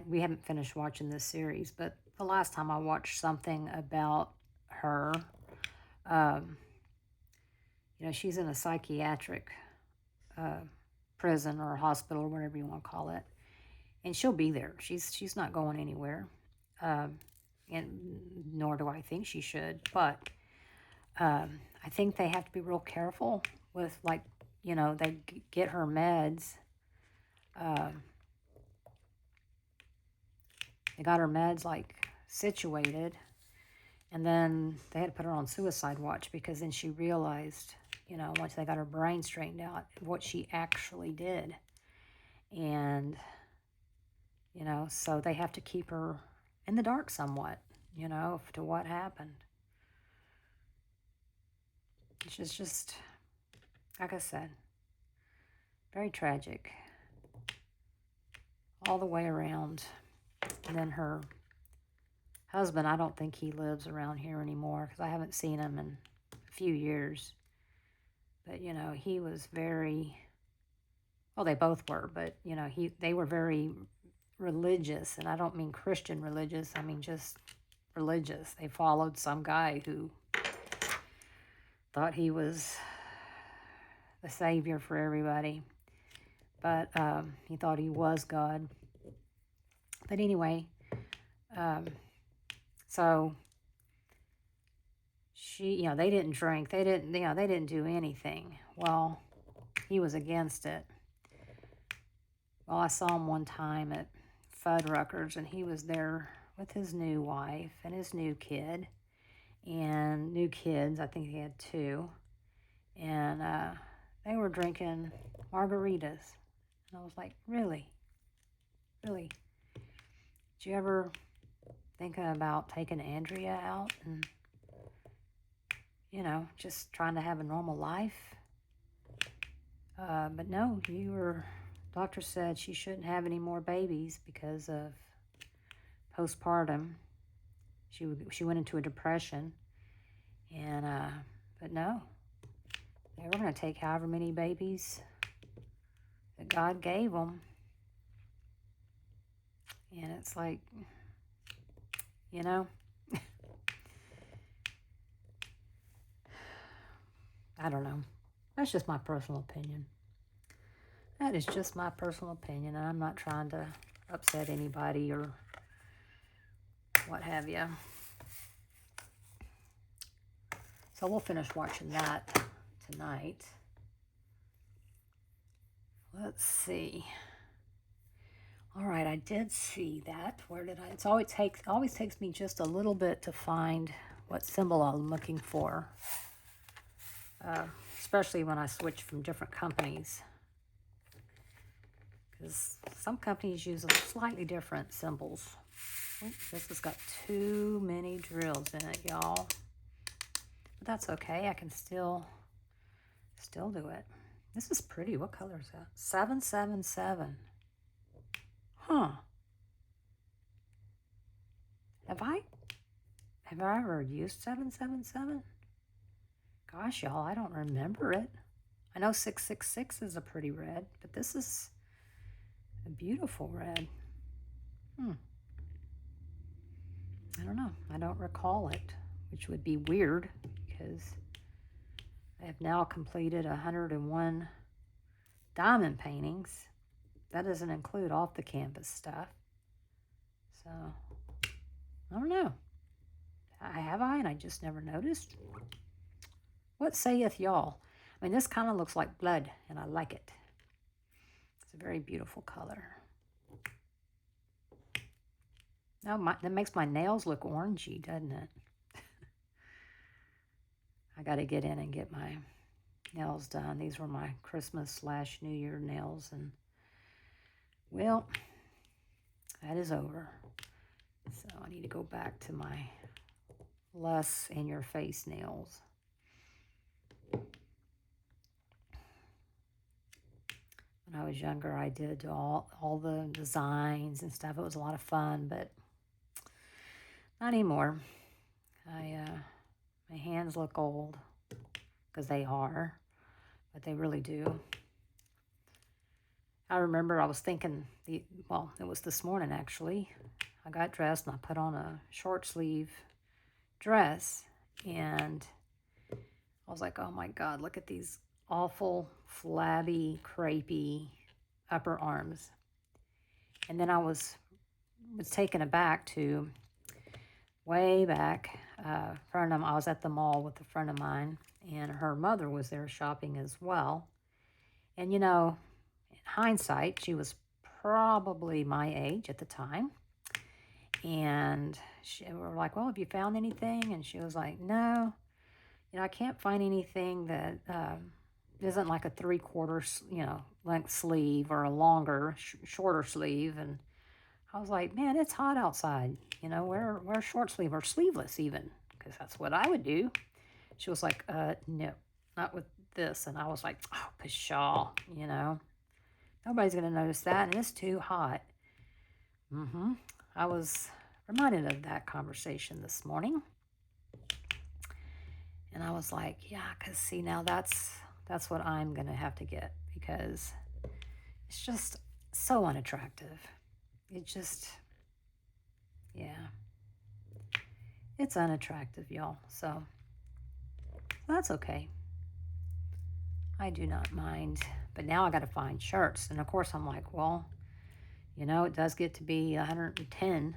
we haven't finished watching this series, but the last time I watched something about her, she's in a psychiatric prison or hospital or whatever you want to call it, and she'll be there. She's not going anywhere, and nor do I think she should. But I think they have to be real careful with, like, they get her meds. They got her meds, like, situated, and then they had to put her on suicide watch, because then she realized, once they got her brain straightened out, what she actually did. And, so they have to keep her in the dark somewhat, to what happened. Which is just, like I said, very tragic all the way around. And then her husband, I don't think he lives around here anymore, because I haven't seen him in a few years. But, he was very, well, they both were, but, they were very religious. And I don't mean Christian religious, I mean just religious. They followed some guy who thought he was the savior for everybody. But he thought he was God. But anyway, so she, they didn't drink. They didn't do anything. Well, he was against it. Well, I saw him one time at Fuddruckers, and he was there with his new wife and his new kid. And new kids, I think he had 2. And they were drinking margaritas. And I was like, really? Really? Did you ever thinking about taking Andrea out and, you know, just trying to have a normal life. But no, doctor said she shouldn't have any more babies because of postpartum. She went into a depression, and but no, they were going to take however many babies that God gave them. And it's like, you know, I don't know. That's just my personal opinion. That is just my personal opinion, and I'm not trying to upset anybody or what have you. So we'll finish watching that tonight. Let's see. All right, I did see that. Where did I? It always takes me just a little bit to find what symbol I'm looking for, especially when I switch from different companies, because some companies use slightly different symbols. Oops, this has got too many drills in it, y'all. But that's okay. I can still do it. This is pretty. What color is that? 777. Huh. Have I ever used 777? Gosh, y'all, I don't remember it. I know 666 is a pretty red, but this is a beautiful red. I don't know. I don't recall it, which would be weird because I have now completed 101 diamond paintings. That doesn't include off the canvas stuff. So, I don't know. And I just never noticed. What saith y'all? I mean, this kind of looks like blood, and I like it. It's a very beautiful color. Now, that makes my nails look orangey, doesn't it? I got to get in and get my nails done. These were my Christmas/New Year nails, and well, that is over. So I need to go back to my less in-your-face nails. When I was younger, I did all the designs and stuff. It was a lot of fun, but not anymore. My hands look old, because they are, but they really do. I remember I was thinking, it was this morning actually. I got dressed and I put on a short sleeve dress, and I was like, oh my God, look at these awful, flabby, crepey upper arms. And then I was taken aback to way back. I was at the mall with a friend of mine, and her mother was there shopping as well. And you know, in hindsight, she was probably my age at the time. And we were like, well, have you found anything? And she was like, no, I can't find anything that isn't like a 3/4, length sleeve or a longer, shorter sleeve. And I was like, man, it's hot outside. Wear short sleeve or sleeveless even, because that's what I would do. She was like, no, not with this. And I was like, oh, pshaw, nobody's going to notice that, and it's too hot. I was reminded of that conversation this morning. And I was like, yeah, because see, now that's what I'm going to have to get, because it's just so unattractive. It just, yeah, it's unattractive, y'all. So that's okay. I do not mind. But now I got to find shirts. And of course I'm like, well, it does get to be 110,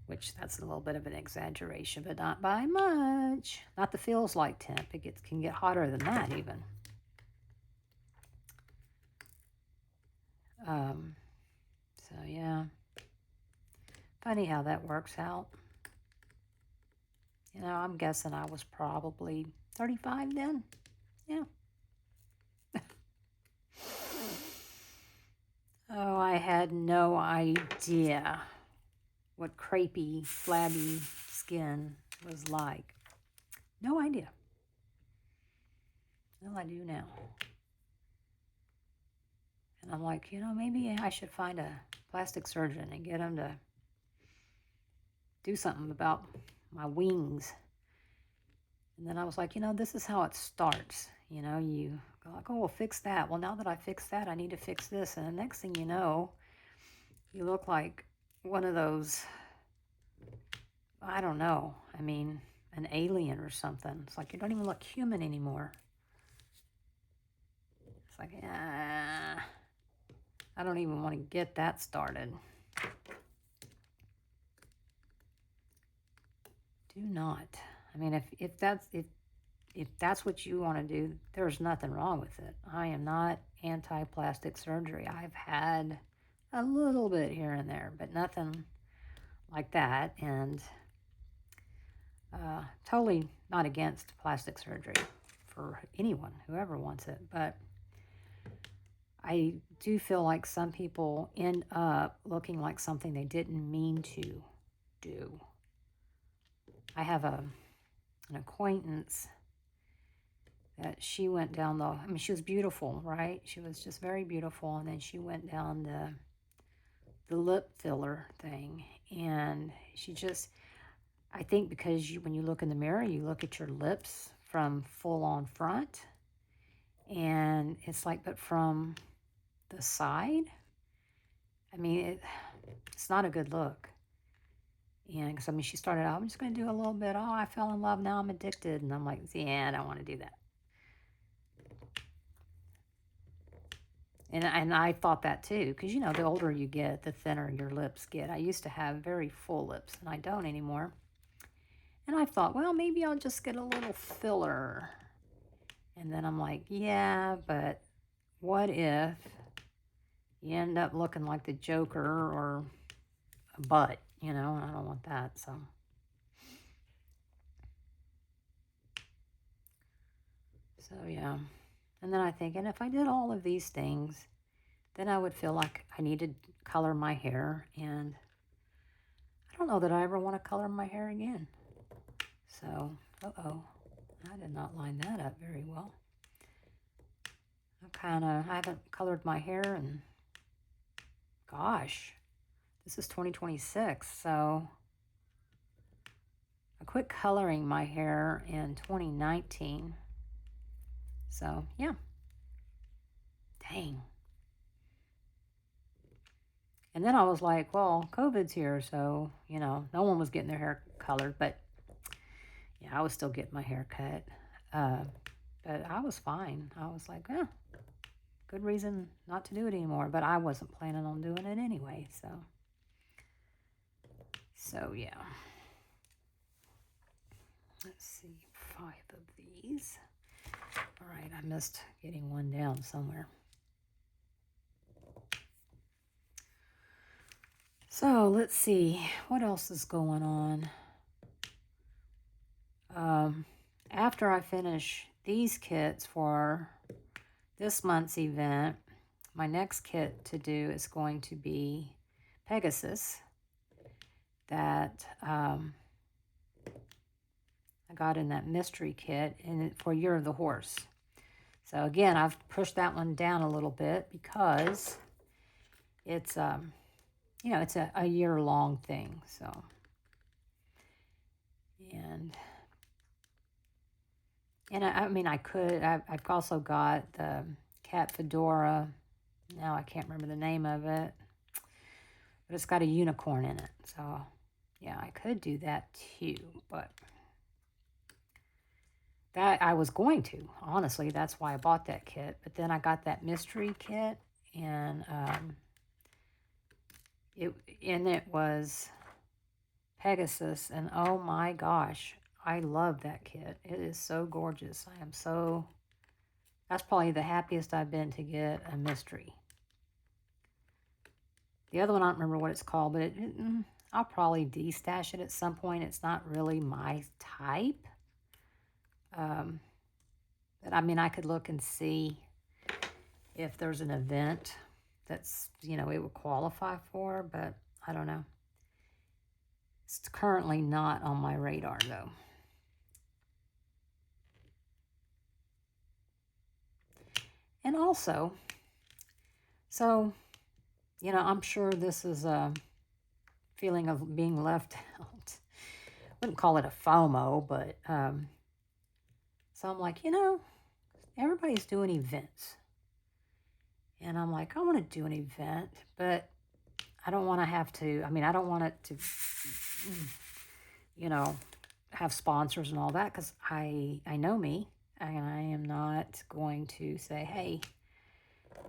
which that's a little bit of an exaggeration, but not by much. Not the feels like temp. It can get hotter than that even. So yeah, funny how that works out. I'm guessing I was probably 35 then. Yeah. Oh, I had no idea what crepey, flabby skin was like. No idea. Well, I do now. And I'm like, maybe I should find a plastic surgeon and get him to do something about my wings. And then I was like, this is how it starts. You go like, oh, we'll fix that. Well, now that I fixed that, I need to fix this. And the next thing you know, you look like one of those, I don't know. I mean, an alien or something. It's like you don't even look human anymore. It's like, I don't even want to get that started. Do not. I mean, if that's what you want to do, there's nothing wrong with it. I am not anti-plastic surgery. I've had a little bit here and there, but nothing like that. And totally not against plastic surgery for anyone, whoever wants it. But I do feel like some people end up looking like something they didn't mean to do. I have an acquaintance that she went down she was beautiful, right? She was just very beautiful. And then she went down the lip filler thing. And she just, I think because when you look in the mirror, you look at your lips from full on front. And it's like, but from the side, I mean, it's not a good look. And because, she started out, I'm just going to do a little bit. Oh, I fell in love. Now I'm addicted. And I'm like, yeah, I don't want to do that. And I thought that too, because, the older you get, the thinner your lips get. I used to have very full lips, and I don't anymore. And I thought, well, maybe I'll just get a little filler. And then I'm like, yeah, but what if you end up looking like the Joker or a butt, I don't want that, so. So, yeah. And then I think, and if I did all of these things, then I would feel like I needed to color my hair. And I don't know that I ever want to color my hair again. So, I did not line that up very well. I haven't colored my hair in, gosh, this is 2026. So I quit coloring my hair in 2019. So, yeah. Dang. And then I was like, well, COVID's here, so, no one was getting their hair colored. But, yeah, I was still getting my hair cut. But I was fine. I was like, good reason not to do it anymore. But I wasn't planning on doing it anyway, So, yeah. Let's see, 5 of these. All right, I missed getting one down somewhere. So let's see, what else is going on? After I finish these kits for this month's event, my next kit to do is going to be Pegasus that I got in that mystery kit for Year of the Horse. So again, I've pushed that one down a little bit because it's it's a year-long thing. So, and I've also got the cat fedora. Now I can't remember the name of it, but it's got a unicorn in it. So, yeah, I could do that too, but that I was going to. Honestly, that's why I bought that kit. But then I got that mystery kit, and it was Pegasus, and oh my gosh, I love that kit. It is so gorgeous. That's probably the happiest I've been to get a mystery. The other one, I don't remember what it's called, but I'll probably destash it at some point. It's not really my type. But I could look and see if there's an event that's, it would qualify for, but I don't know. It's currently not on my radar, though. And also, so, you know, I'm sure this is a feeling of being left out. I wouldn't call it a FOMO, but so I'm like, you know, everybody's doing events. And I'm like, I want to do an event, but I don't want to have to, I mean, I don't want it to, you know, have sponsors and all that, because I know me, and I am not going to say, hey,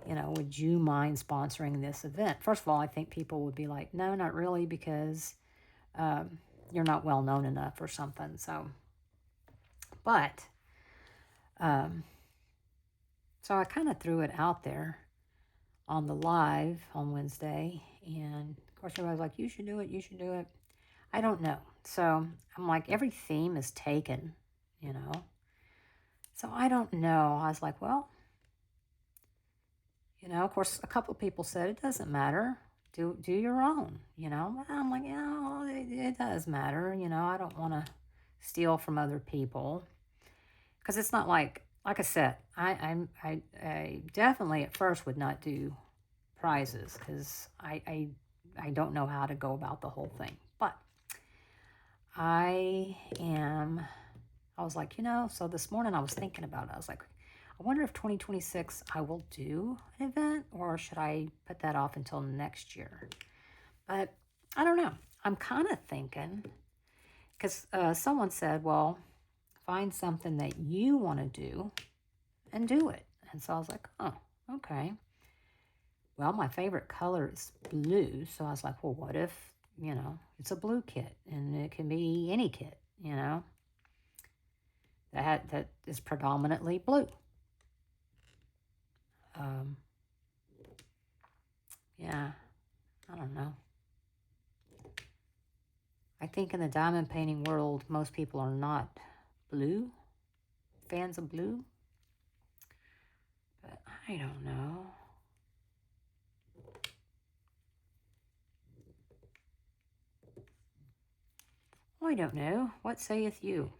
you know, would you mind sponsoring this event? First of all, I think people would be like, no, not really, because you're not well known enough or something. So, but, so I kind of threw it out there on the live on Wednesday, and of course everybody's like, you should do it, you should do it. I don't know. So I'm like, every theme is taken, you know. So I don't know. I was like, well, you know, of course, a couple of people said it doesn't matter. Do your own, you know. I'm like, you know, it does matter. You know, I don't want to steal from other people, because it's not like I said, I definitely at first would not do prizes, because I don't know how to go about the whole thing. But I was like, you know, so this morning I was thinking about it. I was like, I wonder if 2026 I will do an event, or should I put that off until next year? But I don't know. I'm kind of thinking, because someone said, well, find something that you want to do and do it. And so I was like, oh, okay. Well, my favorite color is blue. So I was like, well, what if, you know, it's a blue kit, and it can be any kit, you know, that is predominantly blue. Yeah, I don't know. I think in the diamond painting world, most people are not blue, fans of blue. But I don't know. I don't know. What saith you?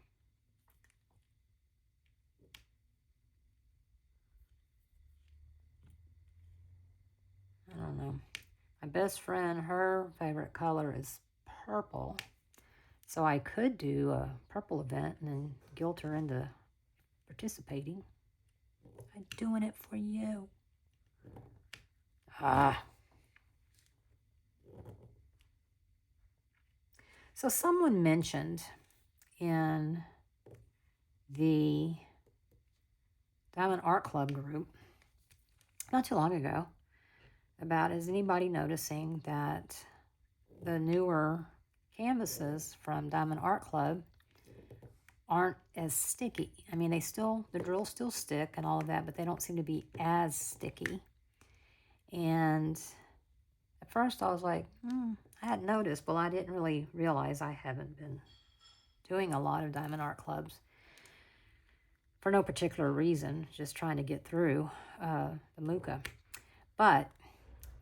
I don't know. My best friend, her favorite color is purple. So I could do a purple event and then guilt her into participating. I'm doing it for you. So someone mentioned in the Diamond Art Club group not too long ago about, is anybody noticing that the newer canvases from Diamond Art Club aren't as sticky? I mean, the drills still stick and all of that, but they don't seem to be as sticky. And at first I was like, I hadn't noticed. Well, I didn't really realize I haven't been doing a lot of Diamond Art Clubs for no particular reason, just trying to get through the Muka. But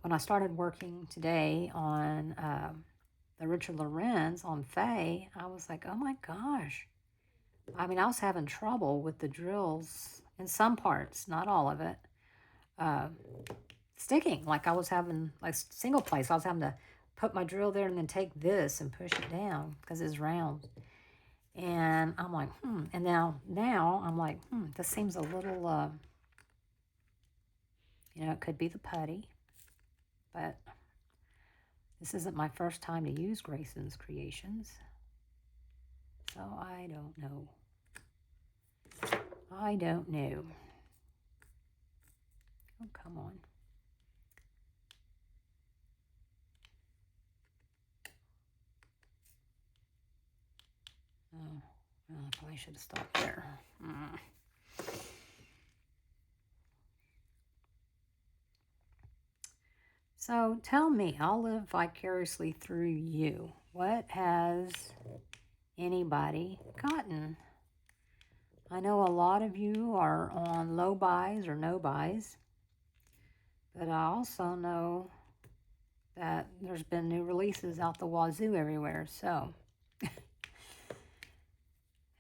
when I started working today on the Richard Lorenz on Faye, I was like, oh my gosh. I mean, I was having trouble with the drills in some parts, not all of it, sticking. Like I was having, like single place, I was having to put my drill there and then take this and push it down because it's round. And I'm like, And now I'm like, this seems a little, you know, it could be the putty. But this isn't my first time to use Grayson's Creations. So I don't know. I don't know. Oh, come on. Oh, well, I probably should have stopped there. So tell me, I'll live vicariously through you. What has anybody gotten? I know a lot of you are on low buys or no buys, but I also know that there's been new releases out the wazoo everywhere. So,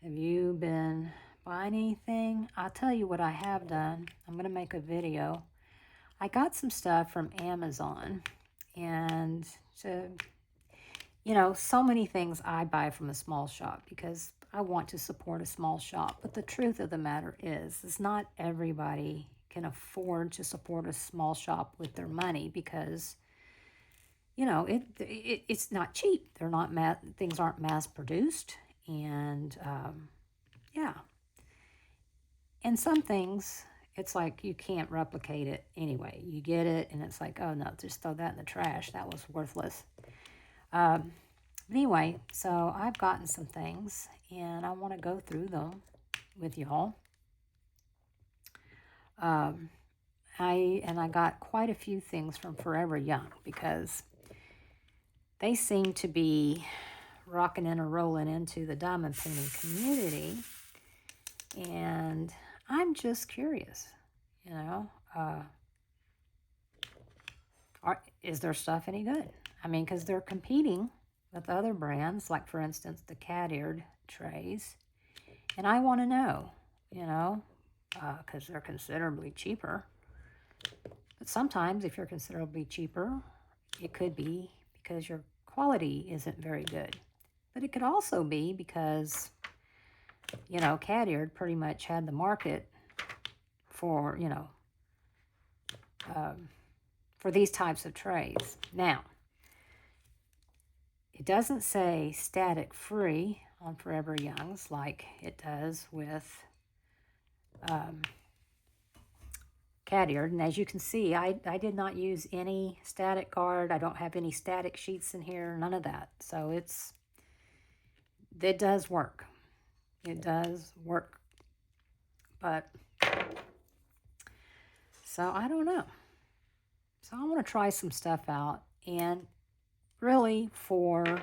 have you been buying anything? I'll tell you what I have done. I'm going to make a video. I got some stuff from Amazon, and so, you know, so many things I buy from a small shop because I want to support a small shop. But the truth of the matter is not everybody can afford to support a small shop with their money because, you know, it's not cheap. They're not things aren't mass produced, and yeah. And some things, it's like you can't replicate it anyway. You get it, and it's like, oh no, just throw that in the trash. That was worthless. But anyway, so I've gotten some things, and I want to go through them with y'all. I got quite a few things from Forever Young because they seem to be rocking and rolling into the diamond painting community, and I'm just curious, you know, is their stuff any good? I mean, because they're competing with other brands, like, for instance, the cat-eared trays, and I want to know, you know, because they're considerably cheaper. But sometimes if you're considerably cheaper, it could be because your quality isn't very good. But it could also be because, you know, cat-eared pretty much had the market for, you know, for these types of trays. Now, it doesn't say static free on Forever Young's like it does with cat-eared. And as you can see, I did not use any static card. I don't have any static sheets in here, none of that. So it does work. It does work. But, so I don't know. So I want to try some stuff out, and really I'm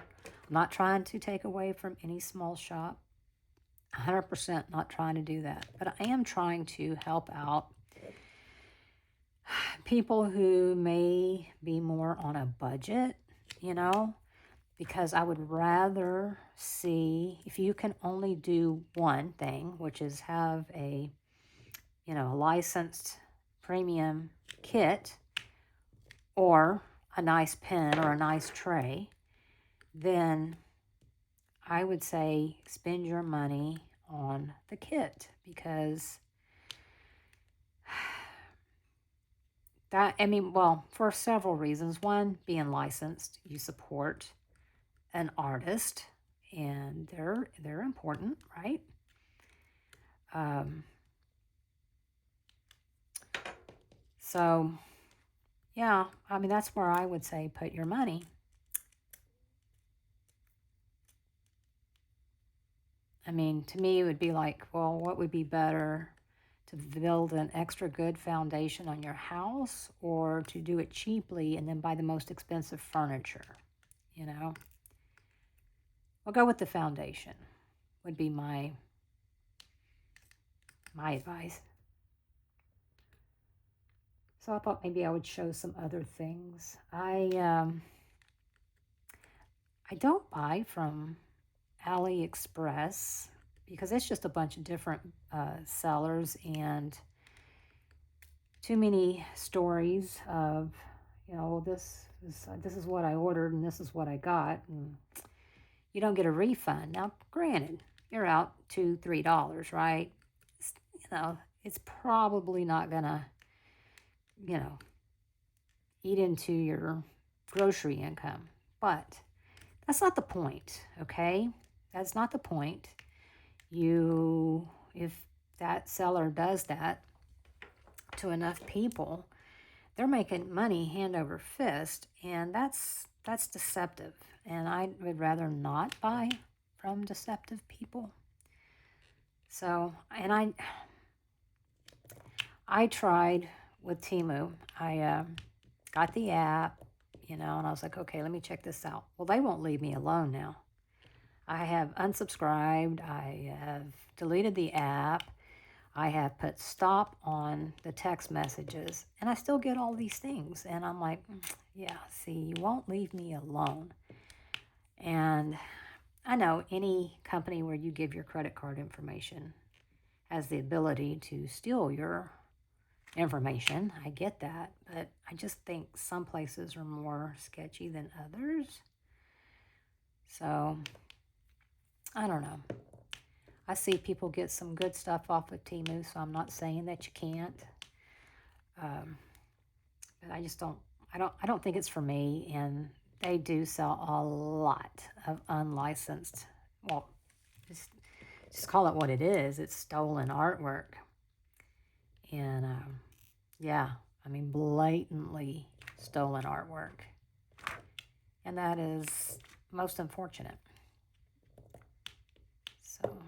not trying to take away from any small shop. 100% not trying to do that. But I am trying to help out people who may be more on a budget, you know, because I would rather see, if you can only do one thing, which is have a, you know, a licensed premium kit or a nice pen or a nice tray, then I would say spend your money on the kit, because that, I mean, well, for several reasons. One, being licensed, you support an artist, and they're important, right? So, yeah, I mean, that's where I would say put your money. I mean, to me, it would be like, well, what would be better, to build an extra good foundation on your house, or to do it cheaply and then buy the most expensive furniture, you know? I'll go with the foundation, would be my advice. So I thought maybe I would show some other things. I don't buy from AliExpress because it's just a bunch of different sellers, and too many stories of, you know, this is what I ordered and this is what I got, and you don't get a refund. Now, granted, you're out $2-3, right? You know, it's probably not gonna, you know, eat into your grocery income, but that's not the point, okay? That's not the point. If that seller does that to enough people, they're making money hand over fist, and that's deceptive. And I would rather not buy from deceptive people. So, and I tried with Temu. I got the app, you know, and I was like, okay, let me check this out. Well, they won't leave me alone now. I have unsubscribed. I have deleted the app. I have put stop on the text messages, and I still get all these things. And I'm like, yeah, see, you won't leave me alone. And I know any company where you give your credit card information has the ability to steal your information. I get that, but I just think some places are more sketchy than others. So, I don't know. I see people get some good stuff off of Temu, so I'm not saying that you can't. But I just don't. I don't think it's for me. And they do sell a lot of unlicensed. Well, just call it what it is. It's stolen artwork. And yeah, I mean blatantly stolen artwork, and that is most unfortunate. So.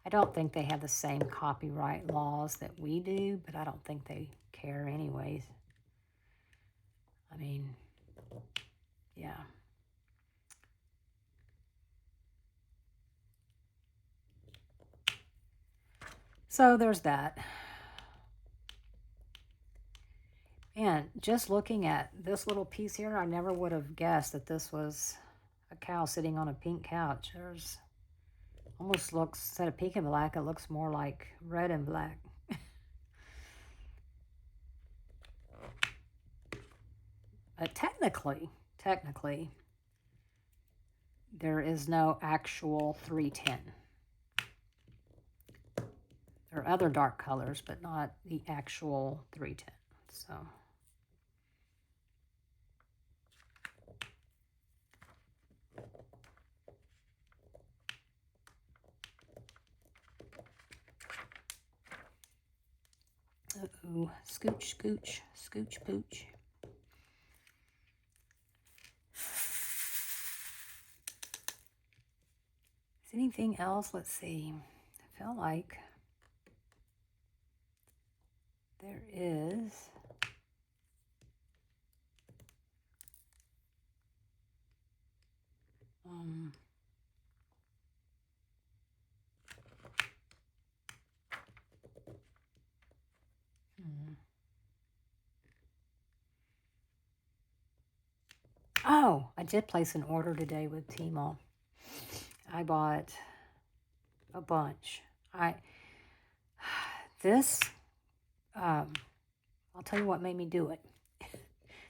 I don't think they have the same copyright laws that we do, but I don't think they care anyways. I mean, yeah. So there's that. And just looking at this little piece here, I never would have guessed that this was a cow sitting on a pink couch. There's almost looks, instead of pink and black, it looks more like red and black. But technically, there is no actual 310. There are other dark colors, but not the actual 310. So. Uh-oh, scooch, scooch, scooch, pooch. Is anything else? Let's see. I feel like there is. Oh, I did place an order today with Tmall. I bought a bunch. I'll tell you what made me do it.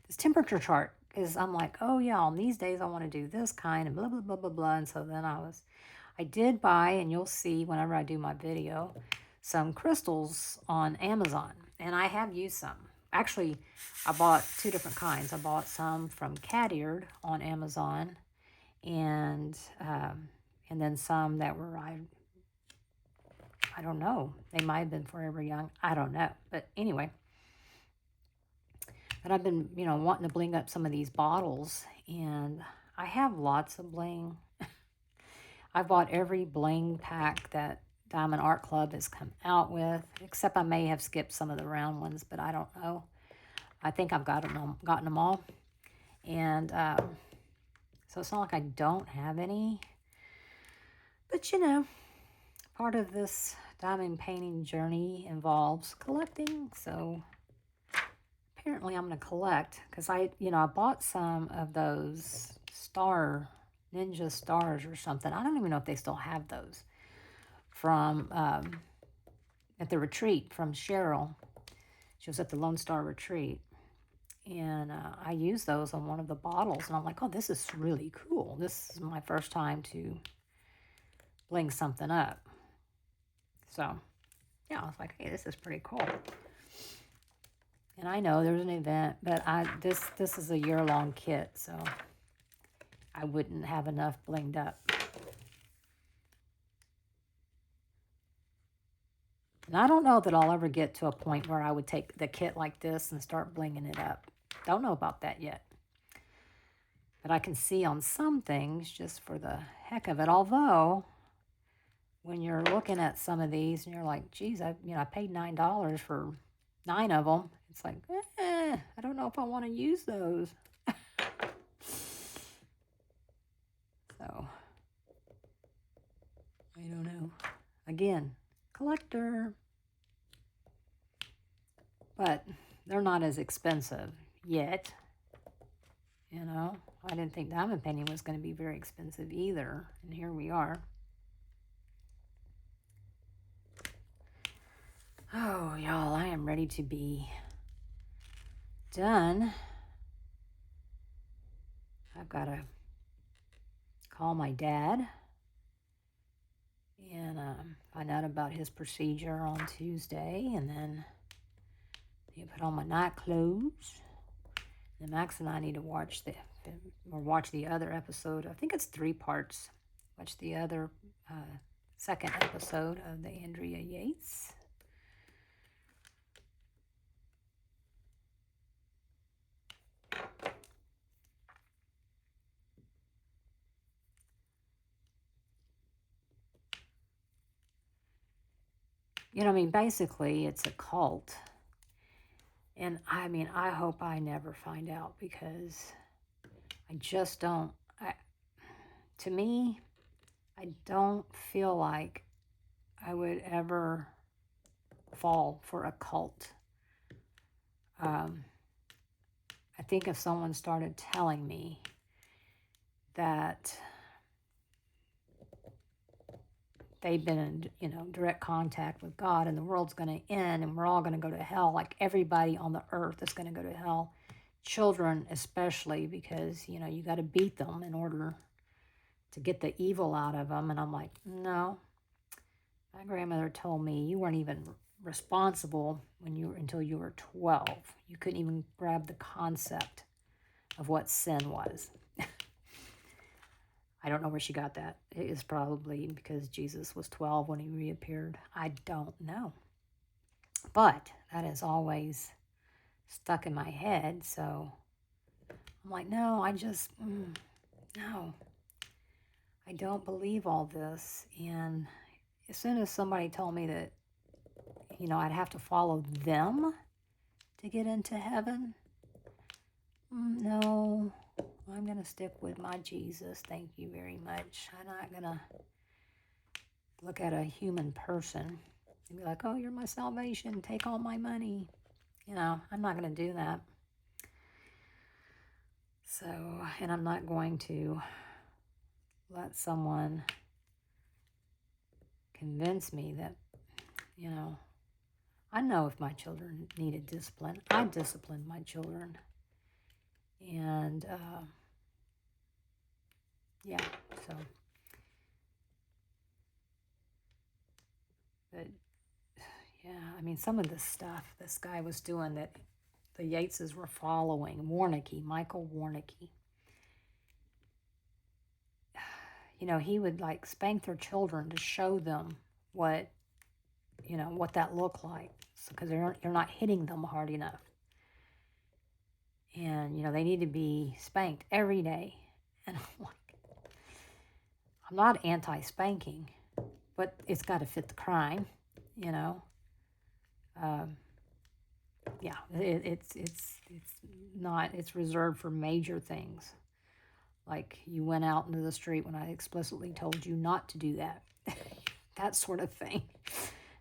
This temperature chart, because I'm like, oh yeah, on these days I want to do this kind and blah, blah, blah, blah, blah. And so then I did buy, and you'll see whenever I do my video, some crystals on Amazon. And I have used some. Actually, I bought two different kinds. I bought some from Catered on Amazon, and then some that were, I don't know. They might have been Forever Young. I don't know. But anyway. But I've been, wanting to bling up some of these bottles. And I have lots of bling. I bought every bling pack that Diamond Art Club has come out with. Except I may have skipped some of the round ones. But I don't know. I think I've gotten them all. And so it's not like I don't have any. But, part of this diamond painting journey involves collecting, so apparently I'm going to collect, because I bought some of those ninja stars or something. I don't even know if they still have those from at the retreat from Cheryl. She was at the Lone Star retreat, and I used those on one of the bottles, and I'm like, oh, this is really cool. This is my first time to bling something up. So, yeah, I was like, hey, this is pretty cool. And I know there's an event, but this is a year-long kit, so I wouldn't have enough blinged up. And I don't know that I'll ever get to a point where I would take the kit like this and start blinging it up. Don't know about that yet. But I can see on some things, just for the heck of it, although when you're looking at some of these and you're like, geez, I paid $9 for 9 of them. It's like, I don't know if I want to use those. So, I don't know. Again, collector. but they're not as expensive yet. You know, I didn't think diamond painting was going to be very expensive either, and here we are. Oh, y'all, I am ready to be done. I've got to call my dad and find out about his procedure on Tuesday, and then put on my night clothes. Then Max and I need to watch the other episode. I think it's 3 parts. Watch the other second episode of the Andrea Yates. You know, I mean, basically, it's a cult. And I mean, I hope I never find out, because I just don't. To me, I don't feel like I would ever fall for a cult. I think if someone started telling me that they've been in, direct contact with God and the world's going to end and we're all going to go to hell, like everybody on the earth is going to go to hell, children especially, because, you got to beat them in order to get the evil out of them. And I'm like, no. My grandmother told me you weren't even responsible until you were 12. You couldn't even grab the concept of what sin was. I don't know where she got that. It is probably because Jesus was 12 when he reappeared. I don't know. But that has always stuck in my head. So I'm like, no, no. I don't believe all this. And as soon as somebody told me that, I'd have to follow them to get into heaven, no, I'm going to stick with my Jesus. Thank you very much. I'm not going to look at a human person and be like, oh, you're my salvation. Take all my money. I'm not going to do that. So, and I'm not going to let someone convince me that, I know if my children needed discipline, I disciplined my children. And, yeah, so. But, yeah, I mean, some of the stuff this guy was doing that the Yateses were following, Michael Warnicki. He would like spank their children to show them what that looked like, because you're not hitting them hard enough. And, they need to be spanked every day. And I'm like, I'm not anti-spanking, but it's got to fit the crime, Yeah, it's reserved for major things. Like you went out into the street when I explicitly told you not to do that. That sort of thing.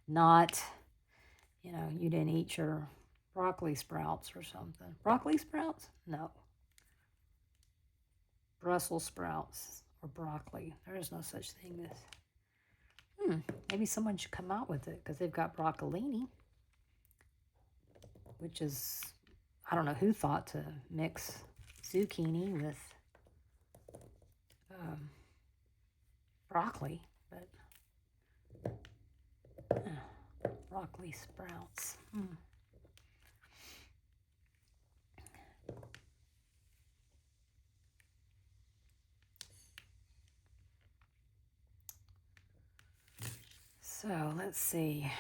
Not, you didn't eat your broccoli sprouts or something. Broccoli sprouts? No. Brussels sprouts or broccoli. There is no such thing as... maybe someone should come out with it, because they've got broccolini, which is... I don't know who thought to mix zucchini with broccoli, but broccoli sprouts. So let's see.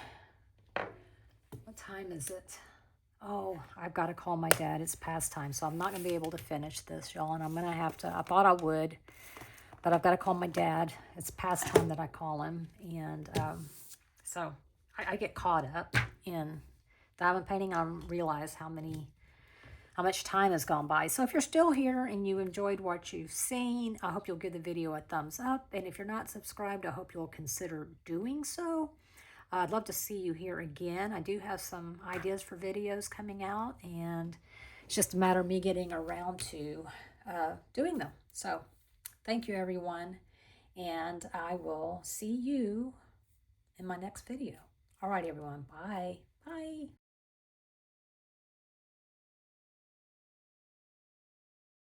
What time is it? Oh, I've got to call my dad. It's past time, so I'm not going to be able to finish this, y'all, and I'm going to have to... I thought I would, but I've got to call my dad. It's past time that I call him, and so I get caught up in diamond painting. I realize how much time has gone by. So if you're still here and you enjoyed what you've seen, I hope you'll give the video a thumbs up, and if you're not subscribed, I hope you'll consider doing so. I'd love to see you here again. I do have some ideas for videos coming out, and it's just a matter of me getting around to doing them. So thank you, everyone, and I will see you in my next video. All right, everyone. Bye. Bye.